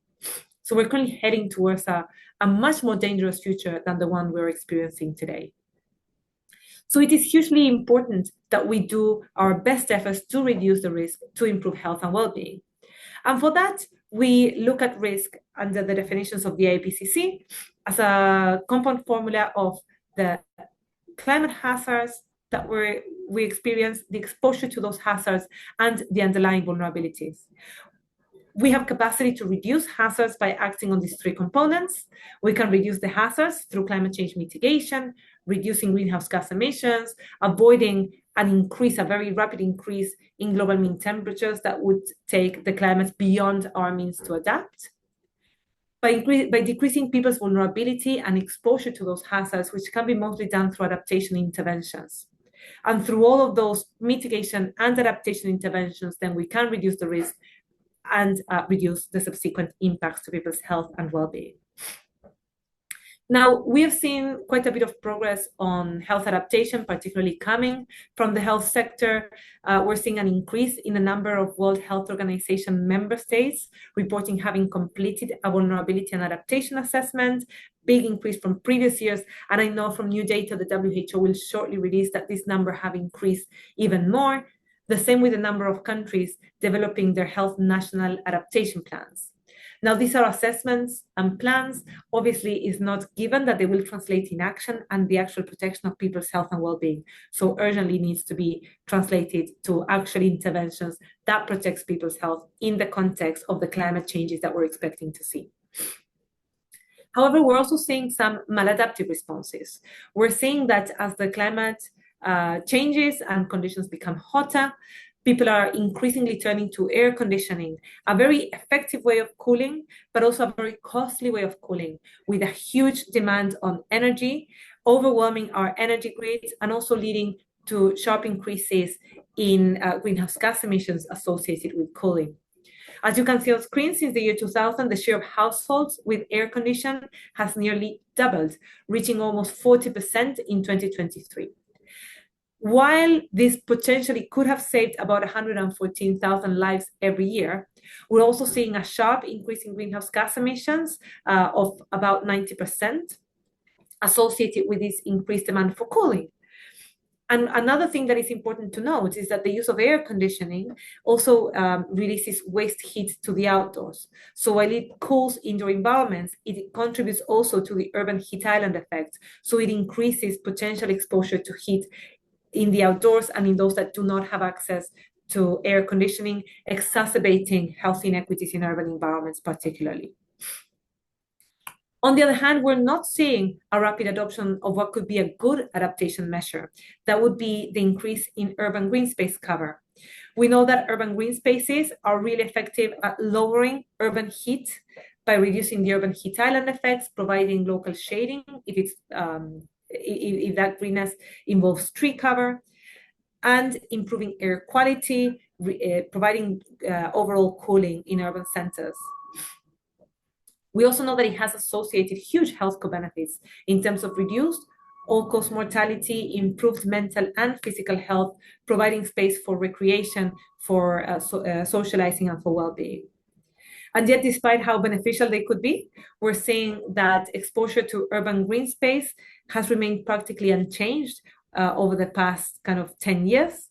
So we're currently heading towards a much more dangerous future than the one we're experiencing today. So it is hugely important that we do our best efforts to reduce the risk, to improve health and well-being. And for that, we look at risk under the definitions of the IPCC as a compound formula of the climate hazards that we experience, the exposure to those hazards, and the underlying vulnerabilities. We have capacity to reduce hazards by acting on these 3 components. We can reduce the hazards through climate change mitigation, reducing greenhouse gas emissions, avoiding a very rapid increase in global mean temperatures that would take the climate beyond our means to adapt. By decreasing people's vulnerability and exposure to those hazards, which can be mostly done through adaptation interventions. And through all of those mitigation and adaptation interventions, then we can reduce the risk and reduce the subsequent impacts to people's health and well-being. Now, we have seen quite a bit of progress on health adaptation, particularly coming from the health sector. We're seeing an increase in the number of World Health Organization member states reporting having completed a vulnerability and adaptation assessment, big increase from previous years. And I know from new data, the WHO will shortly release that this number have increased even more. The same with the number of countries developing their health national adaptation plans. Now, these are assessments and plans. Obviously, it's not given that they will translate in action and the actual protection of people's health and well-being. So urgently needs to be translated to actual interventions that protects people's health in the context of the climate changes that we're expecting to see. However, we're also seeing some maladaptive responses. We're seeing that as the climate changes and conditions become hotter, people are increasingly turning to air conditioning, a very effective way of cooling, but also a very costly way of cooling, with a huge demand on energy, overwhelming our energy grids, and also leading to sharp increases in greenhouse gas emissions associated with cooling. As you can see on screen, since the year 2000, the share of households with air conditioning has nearly doubled, reaching almost 40% in 2023. While this potentially could have saved about 114,000 lives every year, we're also seeing a sharp increase in greenhouse gas emissions of about 90% associated with this increased demand for cooling. And another thing that is important to note is that the use of air conditioning also releases waste heat to the outdoors. So while it cools indoor environments, it contributes also to the urban heat island effect. So it increases potential exposure to heat in the outdoors and in those that do not have access to air conditioning, exacerbating health inequities in urban environments particularly. On the other hand, we're not seeing a rapid adoption of what could be a good adaptation measure. That would be the increase in urban green space cover. We know that urban green spaces are really effective at lowering urban heat by reducing the urban heat island effects, providing local shading if that greenness involves tree cover, and improving air quality, providing overall cooling in urban centers. We also know that it has associated huge health co-benefits in terms of reduced all-cause mortality, improved mental and physical health, providing space for recreation, for socializing, and for well-being. And yet, despite how beneficial they could be, we're seeing that exposure to urban green space has remained practically unchanged over the past kind of 10 years.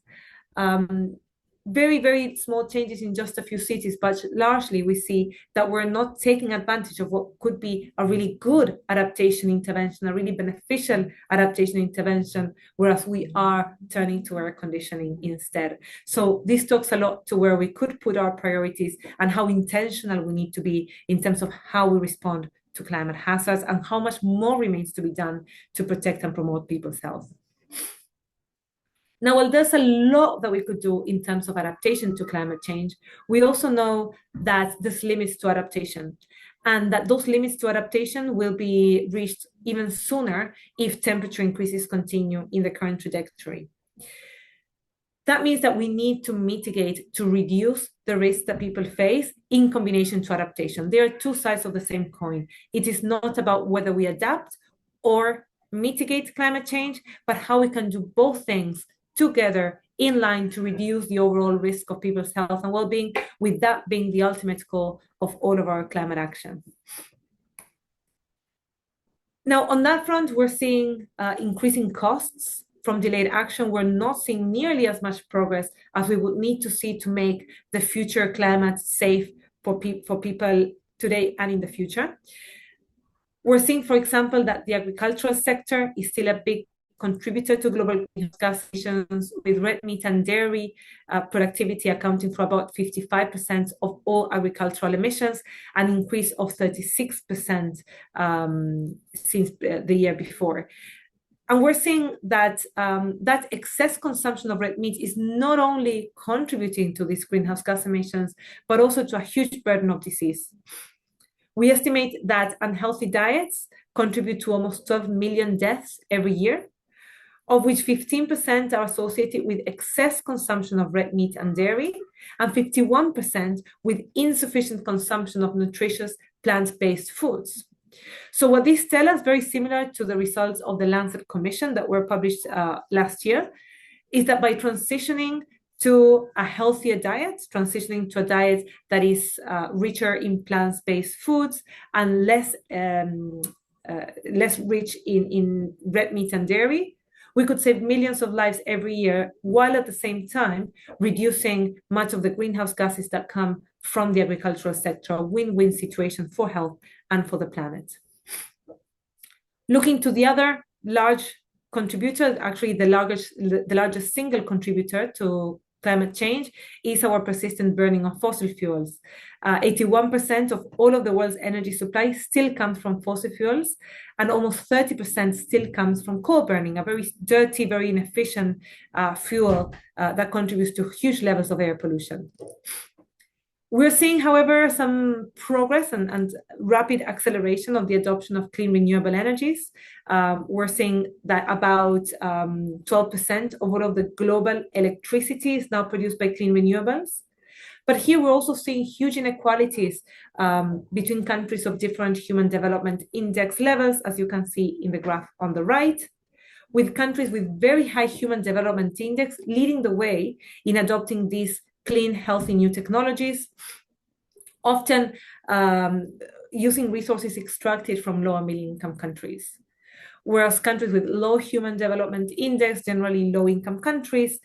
Very, very small changes in just a few cities, but largely we see that we're not taking advantage of what could be a really good adaptation intervention, a really beneficial adaptation intervention, whereas we are turning to air conditioning instead. So this talks a lot to where we could put our priorities and how intentional we need to be in terms of how we respond to climate hazards and how much more remains to be done to protect and promote people's health. Now, while there's a lot that we could do in terms of adaptation to climate change, we also know that there's limits to adaptation, and that those limits to adaptation will be reached even sooner if temperature increases continue in the current trajectory. That means that we need to mitigate to reduce the risks that people face in combination to adaptation. There are two sides of the same coin. It is not about whether we adapt or mitigate climate change, but how we can do both things together in line to reduce the overall risk of people's health and well-being, with that being the ultimate goal of all of our climate action. Now, on that front, we're seeing increasing costs from delayed action. We're not seeing nearly as much progress as we would need to see to make the future climate safe for people today and in the future. We're seeing, for example, that the agricultural sector is still a big contributor to global greenhouse gas emissions, with red meat and dairy productivity accounting for about 55% of all agricultural emissions, an increase of 36% since the year before. And we're seeing that that excess consumption of red meat is not only contributing to these greenhouse gas emissions, but also to a huge burden of disease. We estimate that unhealthy diets contribute to almost 12 million deaths every year, of which 15% are associated with excess consumption of red meat and dairy, and 51% with insufficient consumption of nutritious plant-based foods. So what this tells us, very similar to the results of the Lancet Commission that were published last year, is that by transitioning to a healthier diet, transitioning to a diet that is richer in plant-based foods and less rich in red meat and dairy, we could save millions of lives every year, while at the same time reducing much of the greenhouse gases that come from the agricultural sector, a win-win situation for health and for the planet. Looking to the other large contributor, actually the largest single contributor to climate change, is our persistent burning of fossil fuels. 81% of all of the world's energy supply still comes from fossil fuels, and almost 30% still comes from coal burning, a very dirty, very inefficient fuel that contributes to huge levels of air pollution. We're seeing, however, some progress and rapid acceleration of the adoption of clean renewable energies. We're seeing that about 12% of all of the global electricity is now produced by clean renewables. But here we're also seeing huge inequalities between countries of different human development index levels, as you can see in the graph on the right, with countries with very high human development index leading the way in adopting these clean, healthy new technologies, often using resources extracted from low and middle income countries. Whereas countries with low human development index, generally low income countries,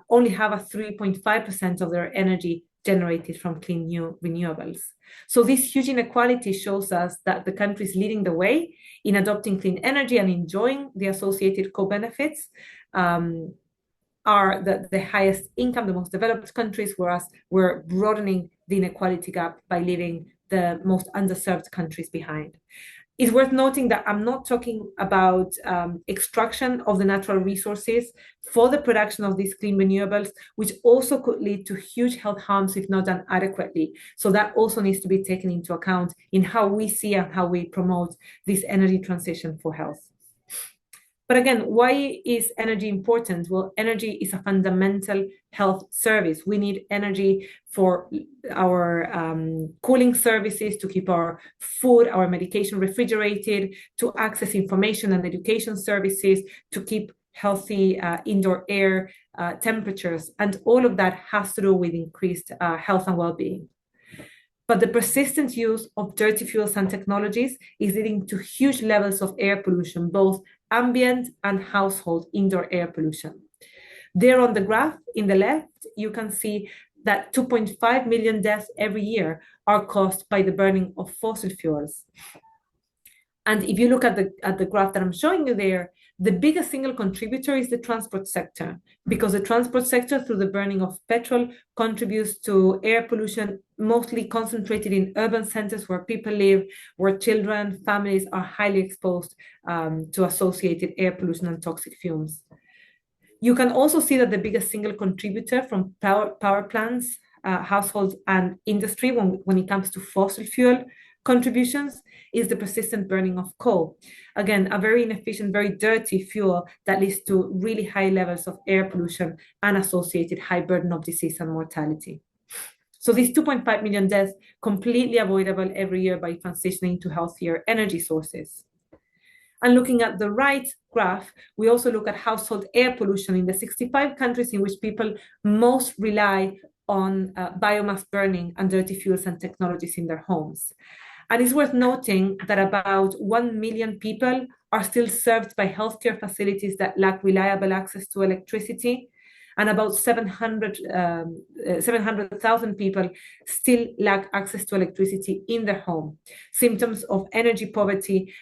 only have a 3.5% of their energy generated from clean new renewables. So this huge inequality shows us that the countries leading the way in adopting clean energy and enjoying the associated co-benefits are the highest income, the most developed countries, whereas we're broadening the inequality gap by leaving the most underserved countries behind. It's worth noting that I'm not talking about extraction of the natural resources for the production of these clean renewables, which also could lead to huge health harms if not done adequately. So that also needs to be taken into account in how we see and how we promote this energy transition for health. But again, why is energy important? Well, energy is a fundamental health service. We need energy for our cooling services, to keep our food, our medication refrigerated, to access information and education services, to keep healthy indoor air temperatures. And all of that has to do with increased health and well-being. But the persistent use of dirty fuels and technologies is leading to huge levels of air pollution, both ambient and household indoor air pollution. There on the graph in the left, you can see that 2.5 million deaths every year are caused by the burning of fossil fuels. And if you look at the graph that I'm showing you there, the biggest single contributor is the transport sector, because the transport sector, through the burning of petrol, contributes to air pollution, mostly concentrated in urban centers where people live, where children, families are highly exposed to associated air pollution and toxic fumes. You can also see that the biggest single contributor from power plants, households, and industry when it comes to fossil fuel contributions is the persistent burning of coal. Again, a very inefficient, very dirty fuel that leads to really high levels of air pollution and associated high burden of disease and mortality. So these 2.5 million deaths completely avoidable every year by transitioning to healthier energy sources. And looking at the right graph, we also look at household air pollution in the 65 countries in which people most rely on biomass burning and dirty fuels and technologies in their homes. And it's worth noting that about 1 million people are still served by healthcare facilities that lack reliable access to electricity, and about 700,000 people still lack access to electricity in their home. Symptoms of energy poverty,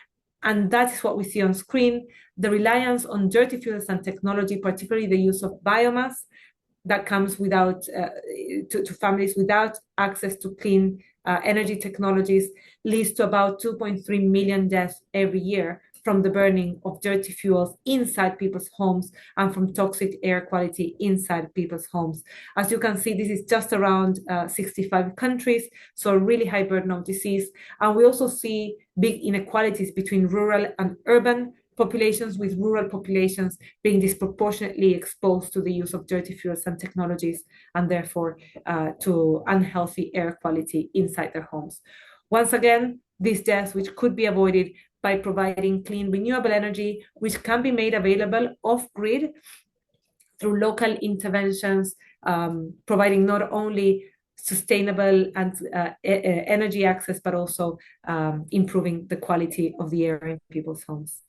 and that is what we see on screen, the reliance on dirty fuels and technology, particularly the use of biomass, that comes without to families without access to clean energy technologies, leads to about 2.3 million deaths every year from the burning of dirty fuels inside people's homes and from toxic air quality inside people's homes. As you can see, this is just around 65 countries, so a really high burden of disease. And we also see big inequalities between rural and urban populations, with rural populations being disproportionately exposed to the use of dirty fuels and technologies, and therefore to unhealthy air quality inside their homes. Once again, these deaths, which could be avoided by providing clean renewable energy, which can be made available off-grid through local interventions, providing not only sustainable and energy access, but also improving the quality of the air in people's homes.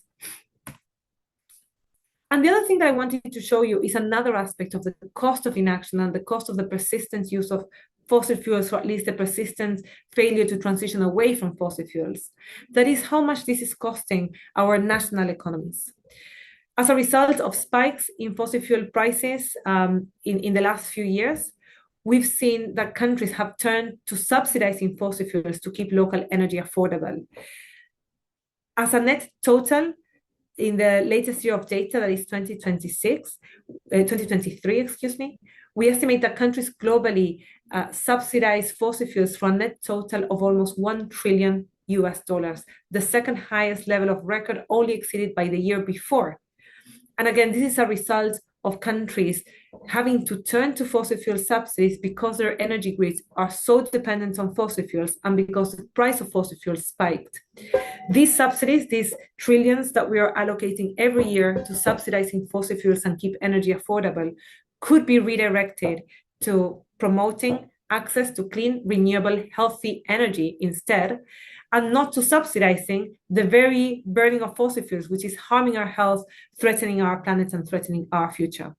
And the other thing that I wanted to show you is another aspect of the cost of inaction and the cost of the persistent use of fossil fuels, or at least the persistent failure to transition away from fossil fuels. That is how much this is costing our national economies. As a result of spikes in fossil fuel prices in the last few years, we've seen that countries have turned to subsidizing fossil fuels to keep local energy affordable. As a net total, in the latest year of data, that is 2023, excuse me, we estimate that countries globally subsidize fossil fuels for a net total of almost $1 trillion, the second highest level of record, only exceeded by the year before. And again, this is a result of countries having to turn to fossil fuel subsidies because their energy grids are so dependent on fossil fuels and because the price of fossil fuels spiked. These subsidies, these trillions that we are allocating every year to subsidizing fossil fuels and keep energy affordable, could be redirected to promoting access to clean, renewable, healthy energy instead, and not to subsidizing the very burning of fossil fuels, which is harming our health, threatening our planet, and threatening our future.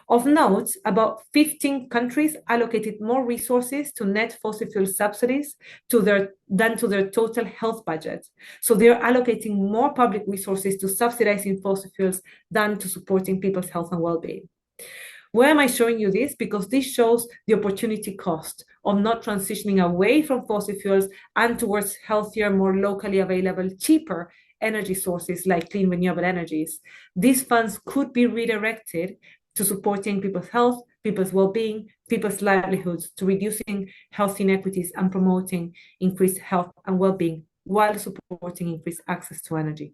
Of note, about 15 countries allocated more resources to net fossil fuel subsidies than to their total health budget. So they're allocating more public resources to subsidizing fossil fuels than to supporting people's health and well-being. Why am I showing you this? Because this shows the opportunity cost of not transitioning away from fossil fuels and towards healthier, more locally available, cheaper energy sources like clean renewable energies. These funds could be redirected to supporting people's health, people's well-being, people's livelihoods, to reducing health inequities and promoting increased health and well-being while supporting increased access to energy.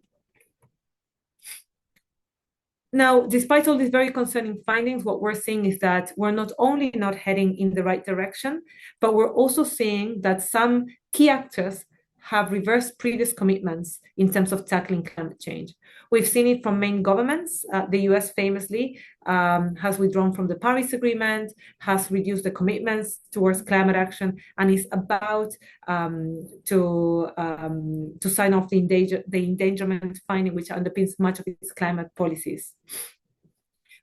Now, despite all these very concerning findings, what we're seeing is that we're not only not heading in the right direction, but we're also seeing that some key actors have reversed previous commitments in terms of tackling climate change. We've seen it from main governments. The US famously has withdrawn from the Paris Agreement, has reduced the commitments towards climate action, and is about to sign off the endangerment finding, which underpins much of its climate policies.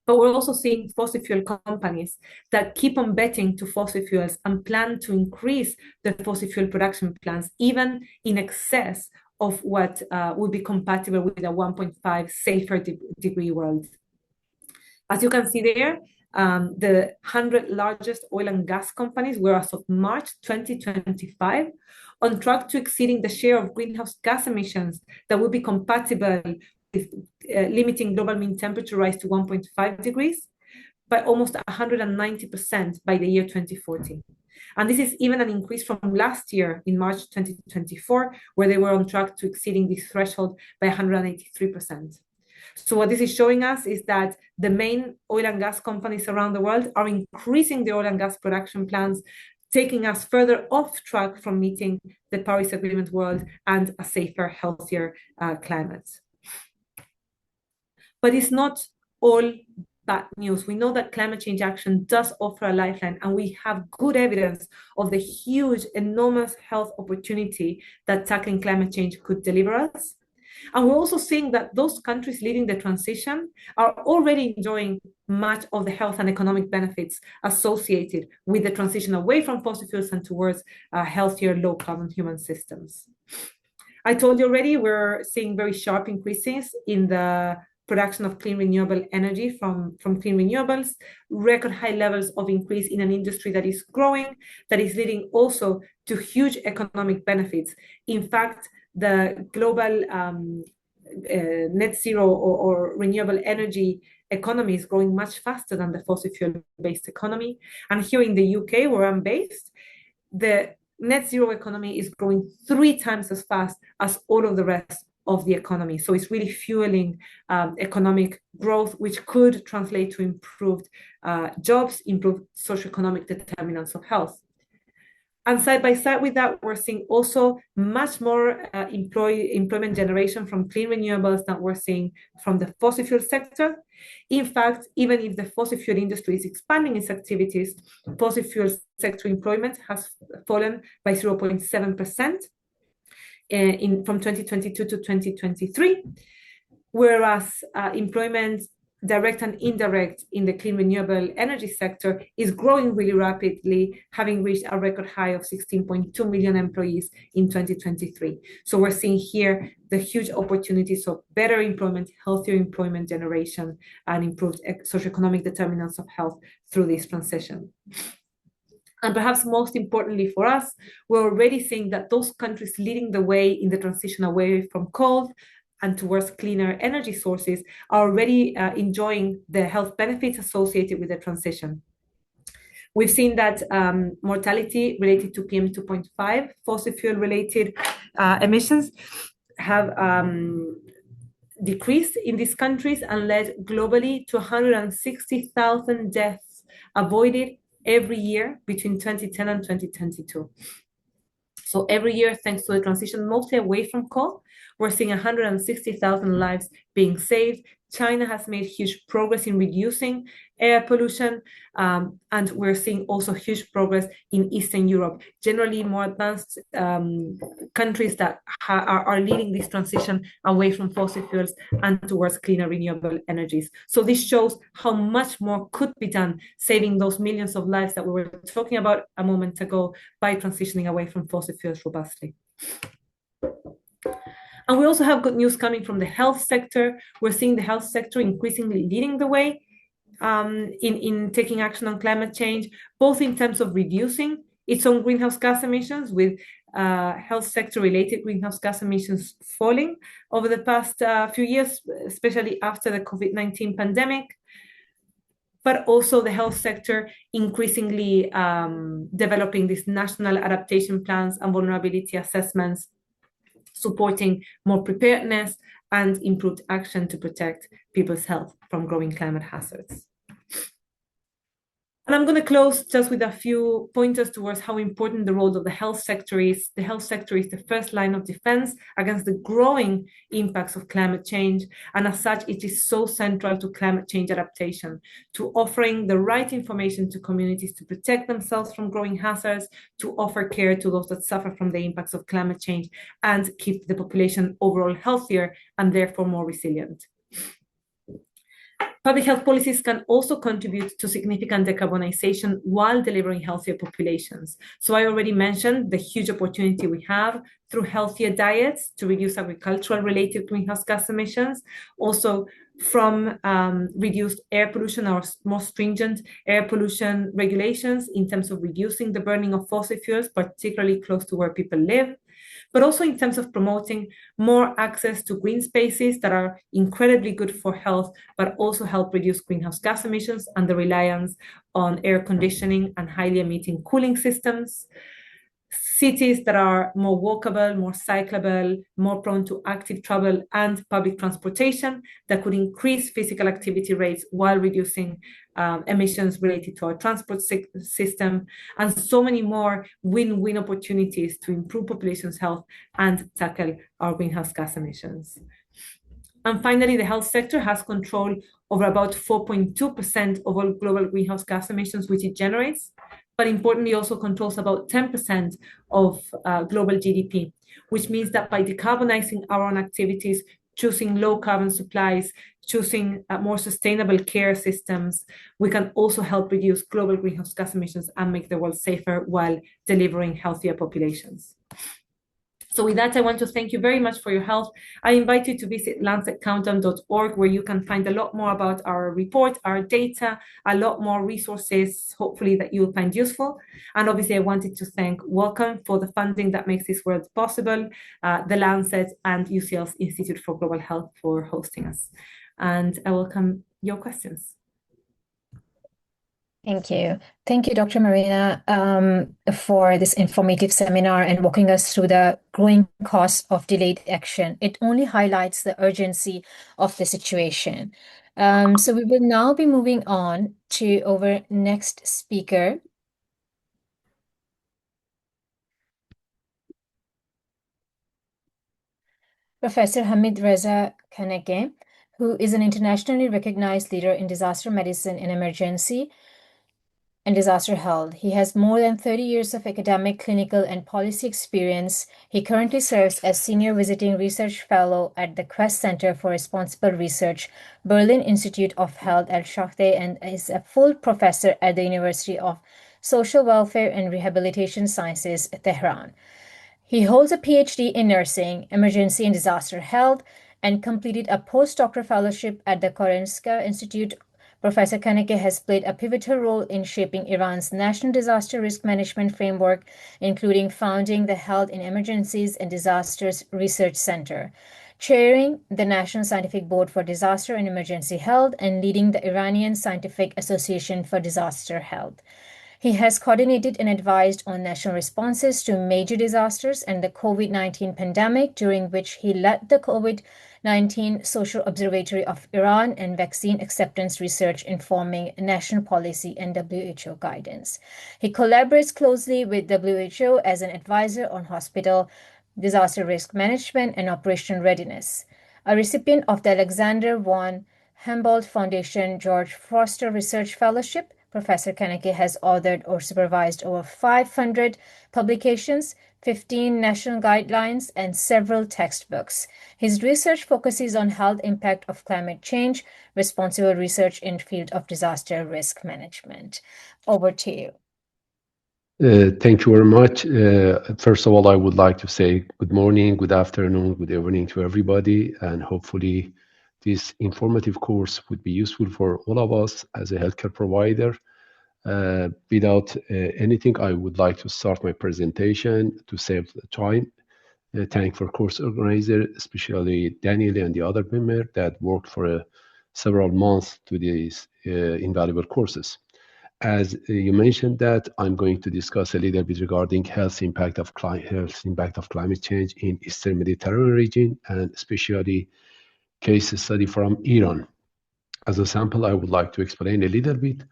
But we're also seeing fossil fuel companies that keep on betting to fossil fuels and plan to increase the fossil fuel production plans, even in excess of what would be compatible with a 1.5 safer degree world. As you can see there, the 100 largest oil and gas companies were, as of March 2025, on track to exceeding the share of greenhouse gas emissions that would be compatible with limiting global mean temperature rise to 1.5 degrees by almost 190% by the year 2040. And this is even an increase from last year in March 2024, where they were on track to exceeding this threshold by 183%. So what this is showing us is that the main oil and gas companies around the world are increasing the oil and gas production plans, taking us further off track from meeting the Paris Agreement world and a safer, healthier climate. But it's not all bad news. We know that climate change action does offer a lifeline, and we have good evidence of the huge, enormous health opportunity that tackling climate change could deliver us. And we're also seeing that those countries leading the transition are already enjoying much of the health and economic benefits associated with the transition away from fossil fuels and towards healthier, low-carbon human systems. I told you already, we're seeing very sharp increases in the production of clean renewable energy from clean renewables, record high levels of increase in an industry that is growing, that is leading also to huge economic benefits. In fact, the global net zero or renewable energy economy is growing much faster than the fossil fuel-based economy. And here in the UK, where I'm based, the net zero economy is growing 3 times as fast as all of the rest of the economy. So it's really fueling economic growth, which could translate to improved jobs, improved socioeconomic determinants of health. And side by side with that, we're seeing also much more employment generation from clean renewables than we're seeing from the fossil fuel sector. In fact, even if the fossil fuel industry is expanding its activities, fossil fuel sector employment has fallen by 0.7% from 2022 to 2023, whereas employment, direct and indirect, in the clean renewable energy sector is growing really rapidly, having reached a record high of 16.2 million employees in 2023. So we're seeing here the huge opportunities of better employment, healthier employment generation, and improved socioeconomic determinants of health through this transition. And perhaps most importantly for us, we're already seeing that those countries leading the way in the transition away from coal and towards cleaner energy sources are already enjoying the health benefits associated with the transition. We've seen that mortality related to PM2.5, fossil fuel-related emissions, have decreased in these countries and led globally to 160,000 deaths avoided every year between 2010 and 2022. So every year, thanks to the transition mostly away from coal, we're seeing 160,000 lives being saved. China has made huge progress in reducing air pollution, and we're seeing also huge progress in Eastern Europe, generally more advanced countries that are leading this transition away from fossil fuels and towards cleaner renewable energies. So this shows how much more could be done, saving those millions of lives that we were talking about a moment ago by transitioning away from fossil fuels robustly. And we also have good news coming from the health sector. We're seeing the health sector increasingly leading the way. in taking action on climate change, both in terms of reducing its own greenhouse gas emissions, with health sector related greenhouse gas emissions falling over the past few years, especially after the COVID-19 pandemic, but also the health sector increasingly developing these national adaptation plans and vulnerability assessments, supporting more preparedness and improved action to protect people's health from growing climate hazards. And I'm going to close just with a few pointers towards how important the role of the health sector is. The health sector is the first line of defense against the growing impacts of climate change. And as such, it is so central to climate change adaptation, to offering the right information to communities to protect themselves from growing hazards, to offer care to those that suffer from the impacts of climate change, and keep the population overall healthier and therefore more resilient. Public health policies can also contribute to significant decarbonization while delivering healthier populations. So I already mentioned the huge opportunity we have through healthier diets to reduce agricultural related greenhouse gas emissions, also from reduced air pollution or more stringent air pollution regulations in terms of reducing the burning of fossil fuels, particularly close to where people live, but also in terms of promoting more access to green spaces that are incredibly good for health, but also help reduce greenhouse gas emissions and the reliance on air conditioning and highly emitting cooling systems. Cities that are more walkable, more cyclable, more prone to active travel and public transportation that could increase physical activity rates while reducing emissions related to our transport system, and so many more win-win opportunities to improve population's health and tackle our greenhouse gas emissions. And finally, the health sector has control over about 4.2% of all global greenhouse gas emissions, which it generates, but importantly also controls about 10% of global GDP, which means that by decarbonizing our own activities, choosing low carbon supplies, choosing more sustainable care systems, we can also help reduce global greenhouse gas emissions and make the world safer while delivering healthier populations. So with that, I want to thank you very much for your help. I invite you to visit lancetcountdown.org, where you can find a lot more about our report, our data, a lot more resources, hopefully that you'll find useful. And obviously, I wanted to thank Wellcome for the funding that makes this world possible, the Lancet and UCL's Institute for Global Health for hosting us. And I welcome your questions. Thank you. Thank you, Dr. Marina, for this informative seminar and walking us through the growing costs of delayed action. It only highlights the urgency of the situation. So we will now be moving on to our next speaker. Professor Hamidreza Khankeh, who is an internationally recognized leader in disaster medicine and emergency and disaster health. He has more than 30 years of academic, clinical, and policy experience. He currently serves as Senior Visiting Research Fellow at the Quest Center for Responsible Research, Berlin Institute of Health at Khankeh, and is a full professor at the University of Social Welfare and Rehabilitation Sciences, Tehran. He holds a PhD in nursing, emergency and disaster health, and completed a postdoctoral fellowship at the Karolinska Institute. Professor Khankeh has played a pivotal role in shaping Iran's national disaster risk management framework, including founding the Health in Emergencies and Disasters Research Center, chairing the National Scientific Board for Disaster and Emergency Health, and leading the Iranian Scientific Association for Disaster Health. He has coordinated and advised on national responses to major disasters and the COVID-19 pandemic, during which he led the COVID-19 Social Observatory of Iran and vaccine acceptance research informing national policy and WHO guidance. He collaborates closely with WHO as an advisor on hospital disaster risk management and operational readiness. A recipient of the Alexander von Humboldt Foundation George Foster Research Fellowship, Professor Khankeh has authored or supervised over 500 publications, 15 national guidelines, and several textbooks. His research focuses on health impact of climate change, responsible research in the field of disaster risk management. Over to you. Thank you very much. First of all, I would like to say good morning, good afternoon, good evening to everybody, and hopefully this informative course would be useful for all of us as a healthcare provider. Without anything, I would like to start my presentation to save time. Thank for course organizer, especially Daniel and the other member that worked for several months to these invaluable courses. As you mentioned that, I'm going to discuss a little bit regarding health impact of climate change in Eastern Mediterranean region, and especially case study from Iran. As a sample, I would like to explain a little bit.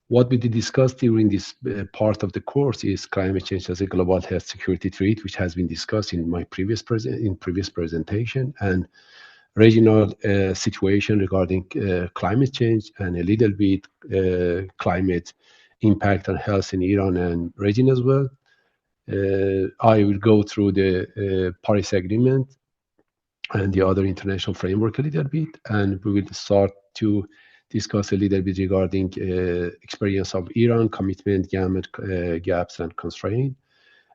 What we discussed during this part of the course is climate change as a global health security threat, which has been discussed in my previous presentation, and regional situation regarding climate change, and a little bit climate impact on health in Iran and region as well. I will go through the Paris Agreement and the other international framework a little bit, and we will start to discuss a little bit regarding experience of Iran, commitment, gaps, and constraint.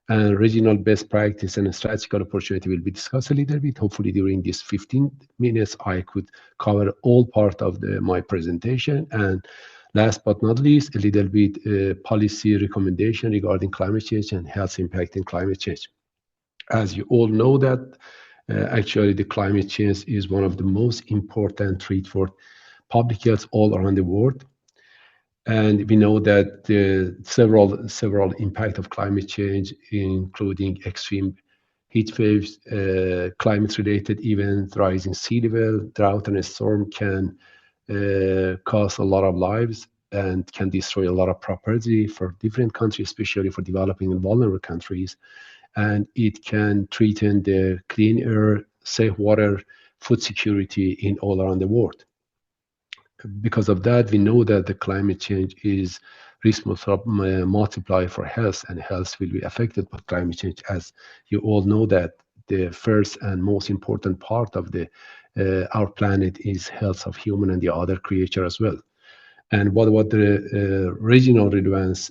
And regional best practice and strategical opportunity will be discussed a little bit. Hopefully during these 15 minutes, I could cover all part of my presentation. And last but not least, a little bit policy recommendation regarding climate change and health impact in climate change. As you all know that actually the climate change is one of the most important threats for public health all around the world. And we know that the several impact of climate change, including extreme heat waves, climate-related events, rising sea level, drought, and a storm can cost a lot of lives and can destroy a lot of property for different countries, especially for developing and vulnerable countries. And it can threaten the clean air, safe water, food security in all around the world. Because of that, we know that the climate change is risk multiplier for health, and health will be affected by climate change. As you all know that the first and most important part of our planet is health of human and the other creature as well. And what about the regional relevance?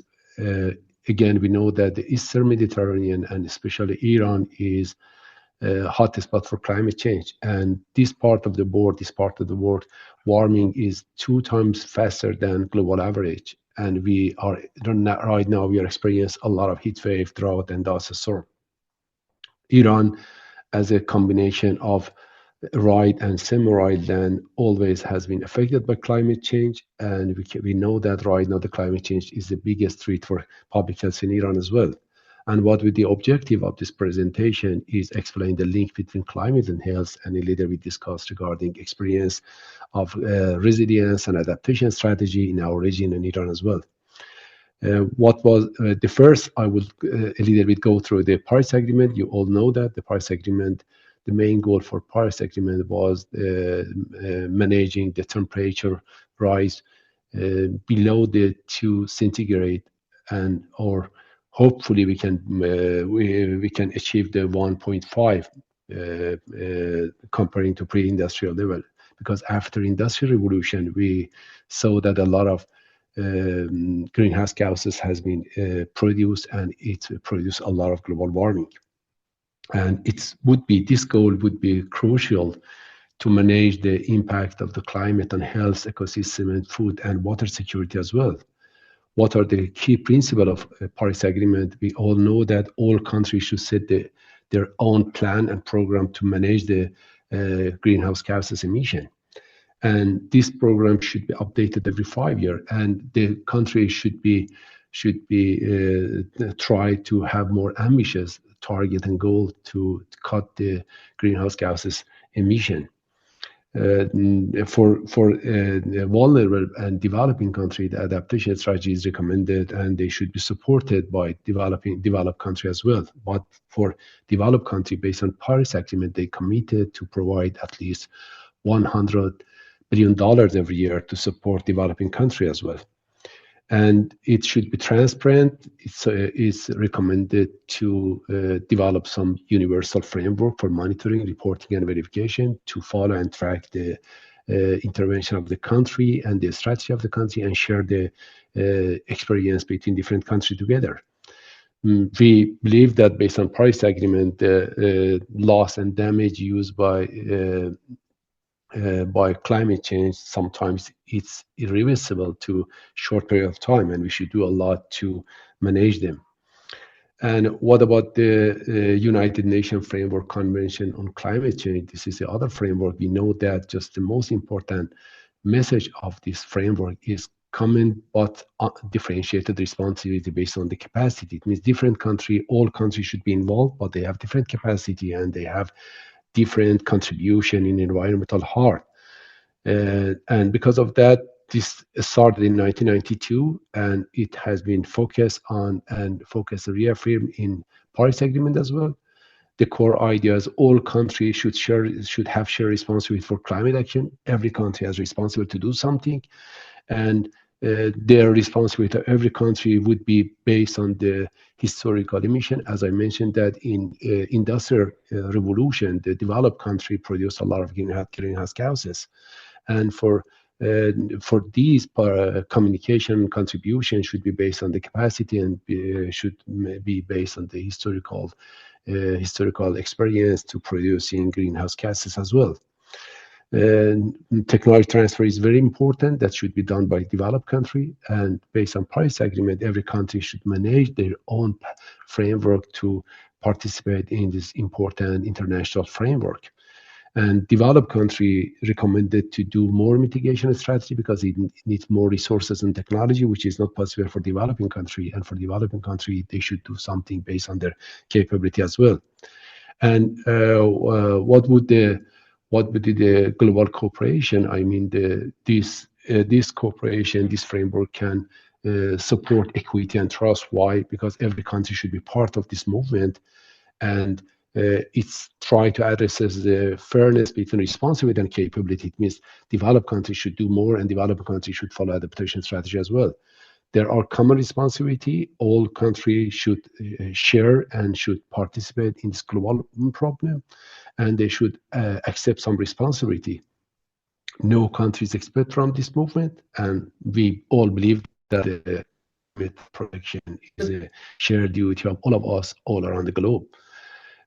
Again, we know that the Eastern Mediterranean and especially Iran is hottest spot for climate change, and this part of the world warming is 2 times faster than global average, and right now we are experiencing a lot of heat wave, drought, and dust storm. Iran, as a combination of arid and semi-arid land, always has been affected by climate change, and we know that right now the climate change is the biggest threat for public health in Iran as well. And what with the objective of this presentation is explain the link between climate and health, and a little bit discuss regarding experience of resilience and adaptation strategy in our region and Iran as well. What was the first, I will a little bit go through the Paris Agreement. You all know that the Paris Agreement, the main goal for Paris Agreement was managing the temperature rise below the 2 centigrade, and or hopefully we can achieve the 1.5 comparing to pre-industrial level, because after industrial revolution we saw that a lot of greenhouse gases has been produced, and it produced a lot of global warming. And this goal would be crucial to manage the impact of the climate on health, ecosystem, and food and water security as well. What are the key principles of Paris Agreement? We all know that all countries should set their own plan and program to manage the greenhouse gases emission. And this program should be updated every 5 years, and the country should try to have more ambitious target and goal to cut the greenhouse gases emission. For vulnerable and developing country, the adaptation strategy is recommended, and they should be supported by developed country as well. But for developed country, based on Paris Agreement, they committed to provide at least $100 billion every year to support developing country as well. And it should be transparent. It's recommended to develop some universal framework for monitoring, reporting, and verification to follow and track the intervention of the country and the strategy of the country, and share the experience between different countries together. We believe that based on Paris Agreement, the loss and damage used by by climate change, sometimes it's irreversible to short period of time, and we should do a lot to manage them. And what about the United Nations Framework Convention on Climate Change? This is the other framework. We know that just the most important message of this framework is common but differentiated responsibility based on the capacity. It means different country, all countries should be involved, but they have different capacity and they have different contribution in environmental harm. And because of that, this started in 1992, and it has been focused on and reaffirmed in Paris Agreement as well. The core idea is all countries should have shared responsibility for climate action. Every country has responsibility to do something, and their responsibility to every country would be based on the historical emission. As I mentioned, that in industrial revolution, the developed country produced a lot of greenhouse gases. And for these communication contribution should be based on the capacity and should be based on the historical experience to producing greenhouse gases as well. Technology transfer is very important. That should be done by developed country, and based on Paris Agreement, every country should manage their own framework to participate in this important international framework. And developed country recommended to do more mitigation strategy because it needs more resources and technology, which is not possible for developing country. And for developing country, they should do something based on their capability as well. And what would the global cooperation? I mean, this cooperation, this framework can support equity and trust. Why? Because every country should be part of this movement, and it's trying to address the fairness between responsibility and capability. It means developed countries should do more, and developing countries should follow adaptation strategy as well. There are common responsibility. All countries should share and should participate in this global problem, and they should accept some responsibility. No country is exempt from this movement, and we all believe that the climate protection is a shared duty of all of us all around the globe.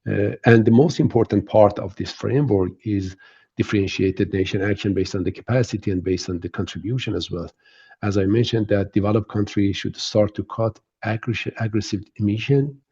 And the most important part of this framework is differentiated nation action based on the capacity and based on the contribution as well. As I mentioned, that developed countries should start to cut aggressive emission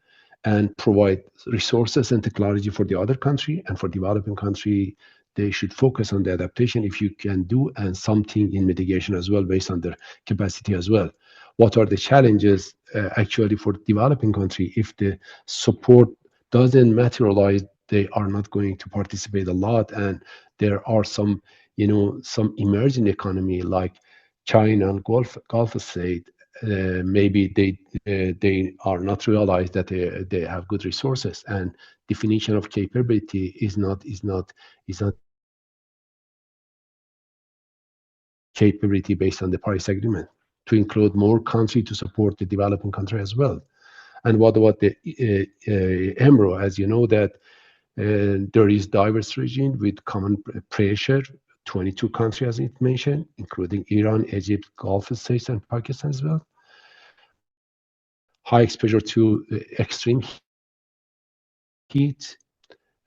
and provide resources and technology for the other country. And for developing country, they should focus on the adaptation if you can do, and something in mitigation as well based on their capacity as well. What are the challenges actually for developing country? If the support doesn't materialize, they are not going to participate a lot. And there are some emerging economy like China and Gulf state. Maybe they are not realized that they have good resources, and definition of capability is not capability based on the Paris Agreement to include more country to support the developing country as well. And what about the EMRO? As you know that there is diverse region with common pressure, 22 countries as it mentioned, including Iran, Egypt, Gulf states, and Pakistan as well. High exposure to extreme heat.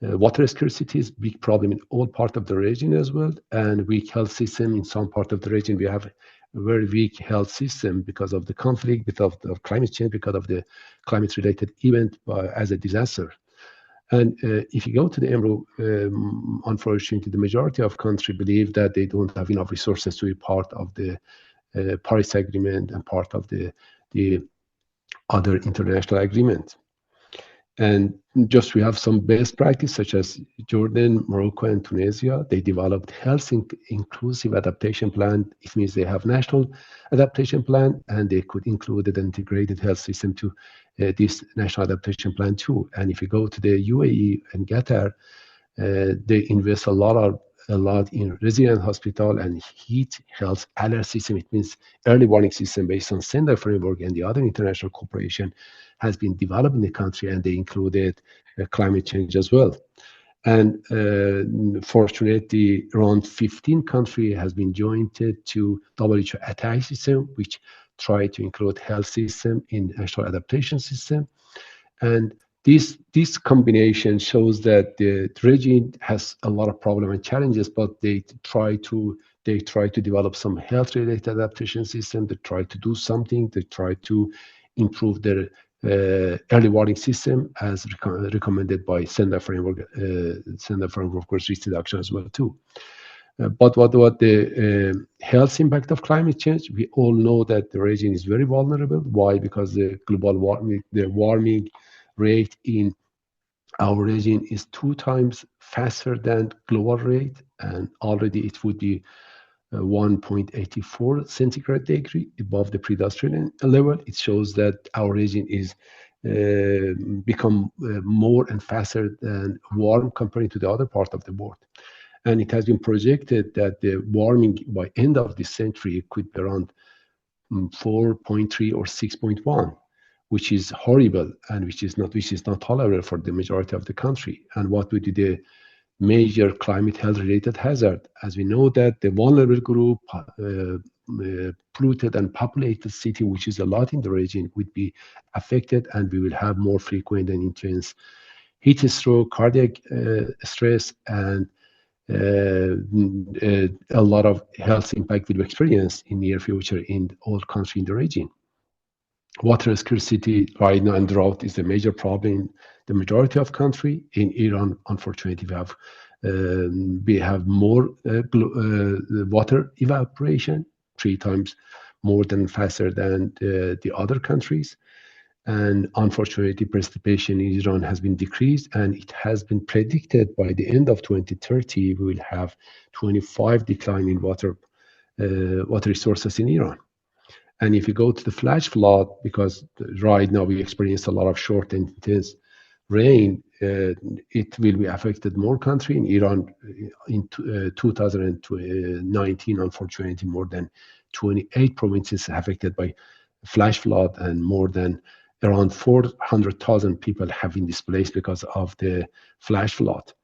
Water scarcity is a big problem in all parts of the region as well, and weak health system in some part of the region. We have a very weak health system because of the conflict, because of climate change, because of the climate-related event as a disaster. And if you go to the EMRO, unfortunately, the majority of countries believe that they don't have enough resources to be part of the Paris Agreement and part of the other international agreements. And just we have some best practice such as Jordan, Morocco, and Tunisia. They developed health inclusive adaptation plan. It means they have national adaptation plan, and they could include an integrated health system to this national adaptation plan too. And if you go to the UAE and Qatar, they invest a lot in resident hospital and heat health alert system. It means early warning system based on Sendai framework, and the other international cooperation has been developed in the country, and they included climate change as well. And fortunately, around 15 countries has been joined to WHO ATAI system, which try to include health system in national adaptation system. And This combination shows that the regime has a lot of problems and challenges, but they try to develop some health-related adaptation system. They try to do something. They try to improve their early warning system as recommended by Sender Framework, of course, risk reduction as well too. But what the health impact of climate change? We all know that the region is very vulnerable. Why? Because the global warming, the warming rate in our region is 2 times faster than global rate, and already it would be 1.84 centigrade degree above the pre-industrial level. It shows that our region is become more and faster than warm compared to the other part of the world. And it has been projected that the warming by end of this century could be around 4.3 or 6.1, which is horrible and which is not tolerable for the majority of the country. And what would be the major climate health related hazard? As we know that the vulnerable group, polluted and populated city, which is a lot in the region, would be affected, and we will have more frequent and intense heat stroke, cardiac stress, and a lot of health impact will be experienced in near future in all countries in the region. Water scarcity right now and drought is a major problem in the majority of country. In Iran, unfortunately, we have more water evaporation, 3 times more than faster than the other countries. And unfortunately, precipitation in Iran has been decreased, and it has been predicted by the end of 2030 we will have 25 decline in water resources in Iran. And if you go to the flash flood, because right now we experience a lot of short and intense rain, it will be affected more country. In Iran in 2019, unfortunately, more than 28 provinces affected by flash flood, and more than around 400,000 people have been displaced because of the flash flood.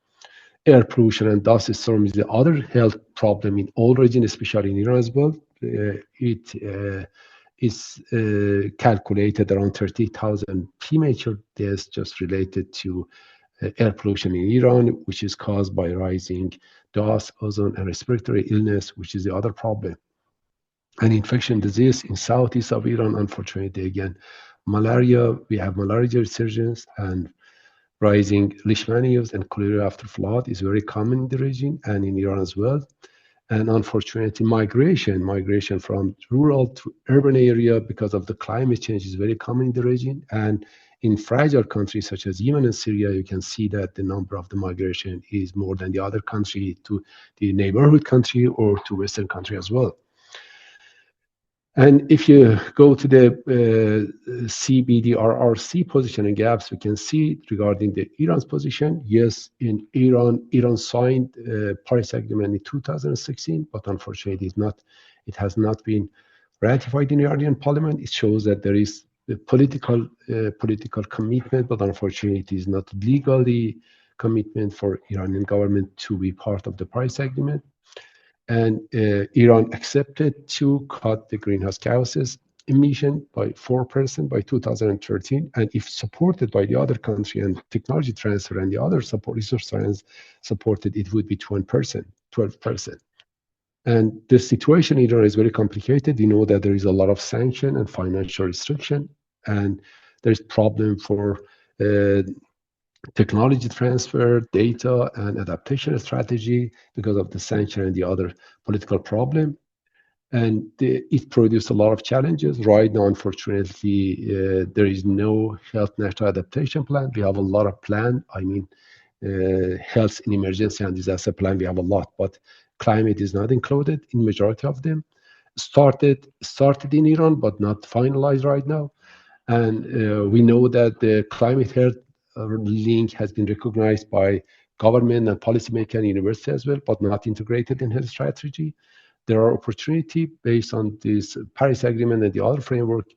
Air pollution and dust storm is the other health problem in all regions, especially in Iran as well. It is calculated around 30,000 premature deaths just related to air pollution in Iran, which is caused by rising dust, ozone, and respiratory illness, which is the other problem. And infection disease in southeast of Iran, unfortunately, again, malaria, we have malaria resurgence, and rising leishmaniasis and cholera after flood is very common in the region and in Iran as well. And unfortunately, migration from rural to urban area because of the climate change is very common in the region. And in fragile countries such as Yemen and Syria, you can see that the number of the migration is more than the other country to the neighborhood country or to Western country as well. And if you go to the CBDRRC position and gaps, we can see regarding the Iran's position. Yes, in Iran signed Paris Agreement in 2016, but unfortunately, it has not been ratified in the Iranian parliament. It shows that there is a political commitment, but unfortunately, it is not legally commitment for Iranian government to be part of the Paris Agreement. And Iran accepted to cut the greenhouse gases emission by 4% by 2013. And if supported by the other country and technology transfer and the other support, resource science supported, it would be 12%. And the situation in Iran is very complicated. You know that there is a lot of sanction and financial restriction, and there's problem for technology transfer, data, and adaptation strategy because of the sanction and the other political problem. And it produced a lot of challenges. Right now, unfortunately, there is no health national adaptation plan. We have a lot of plan. I mean, health in emergency and disaster plan, we have a lot, but climate is not included in majority of them. Started in Iran, but not finalized right now. And we know that the climate health link has been recognized by government and policymaker and university as well, but not integrated in health strategy. There are opportunity based on this Paris Agreement and the other framework.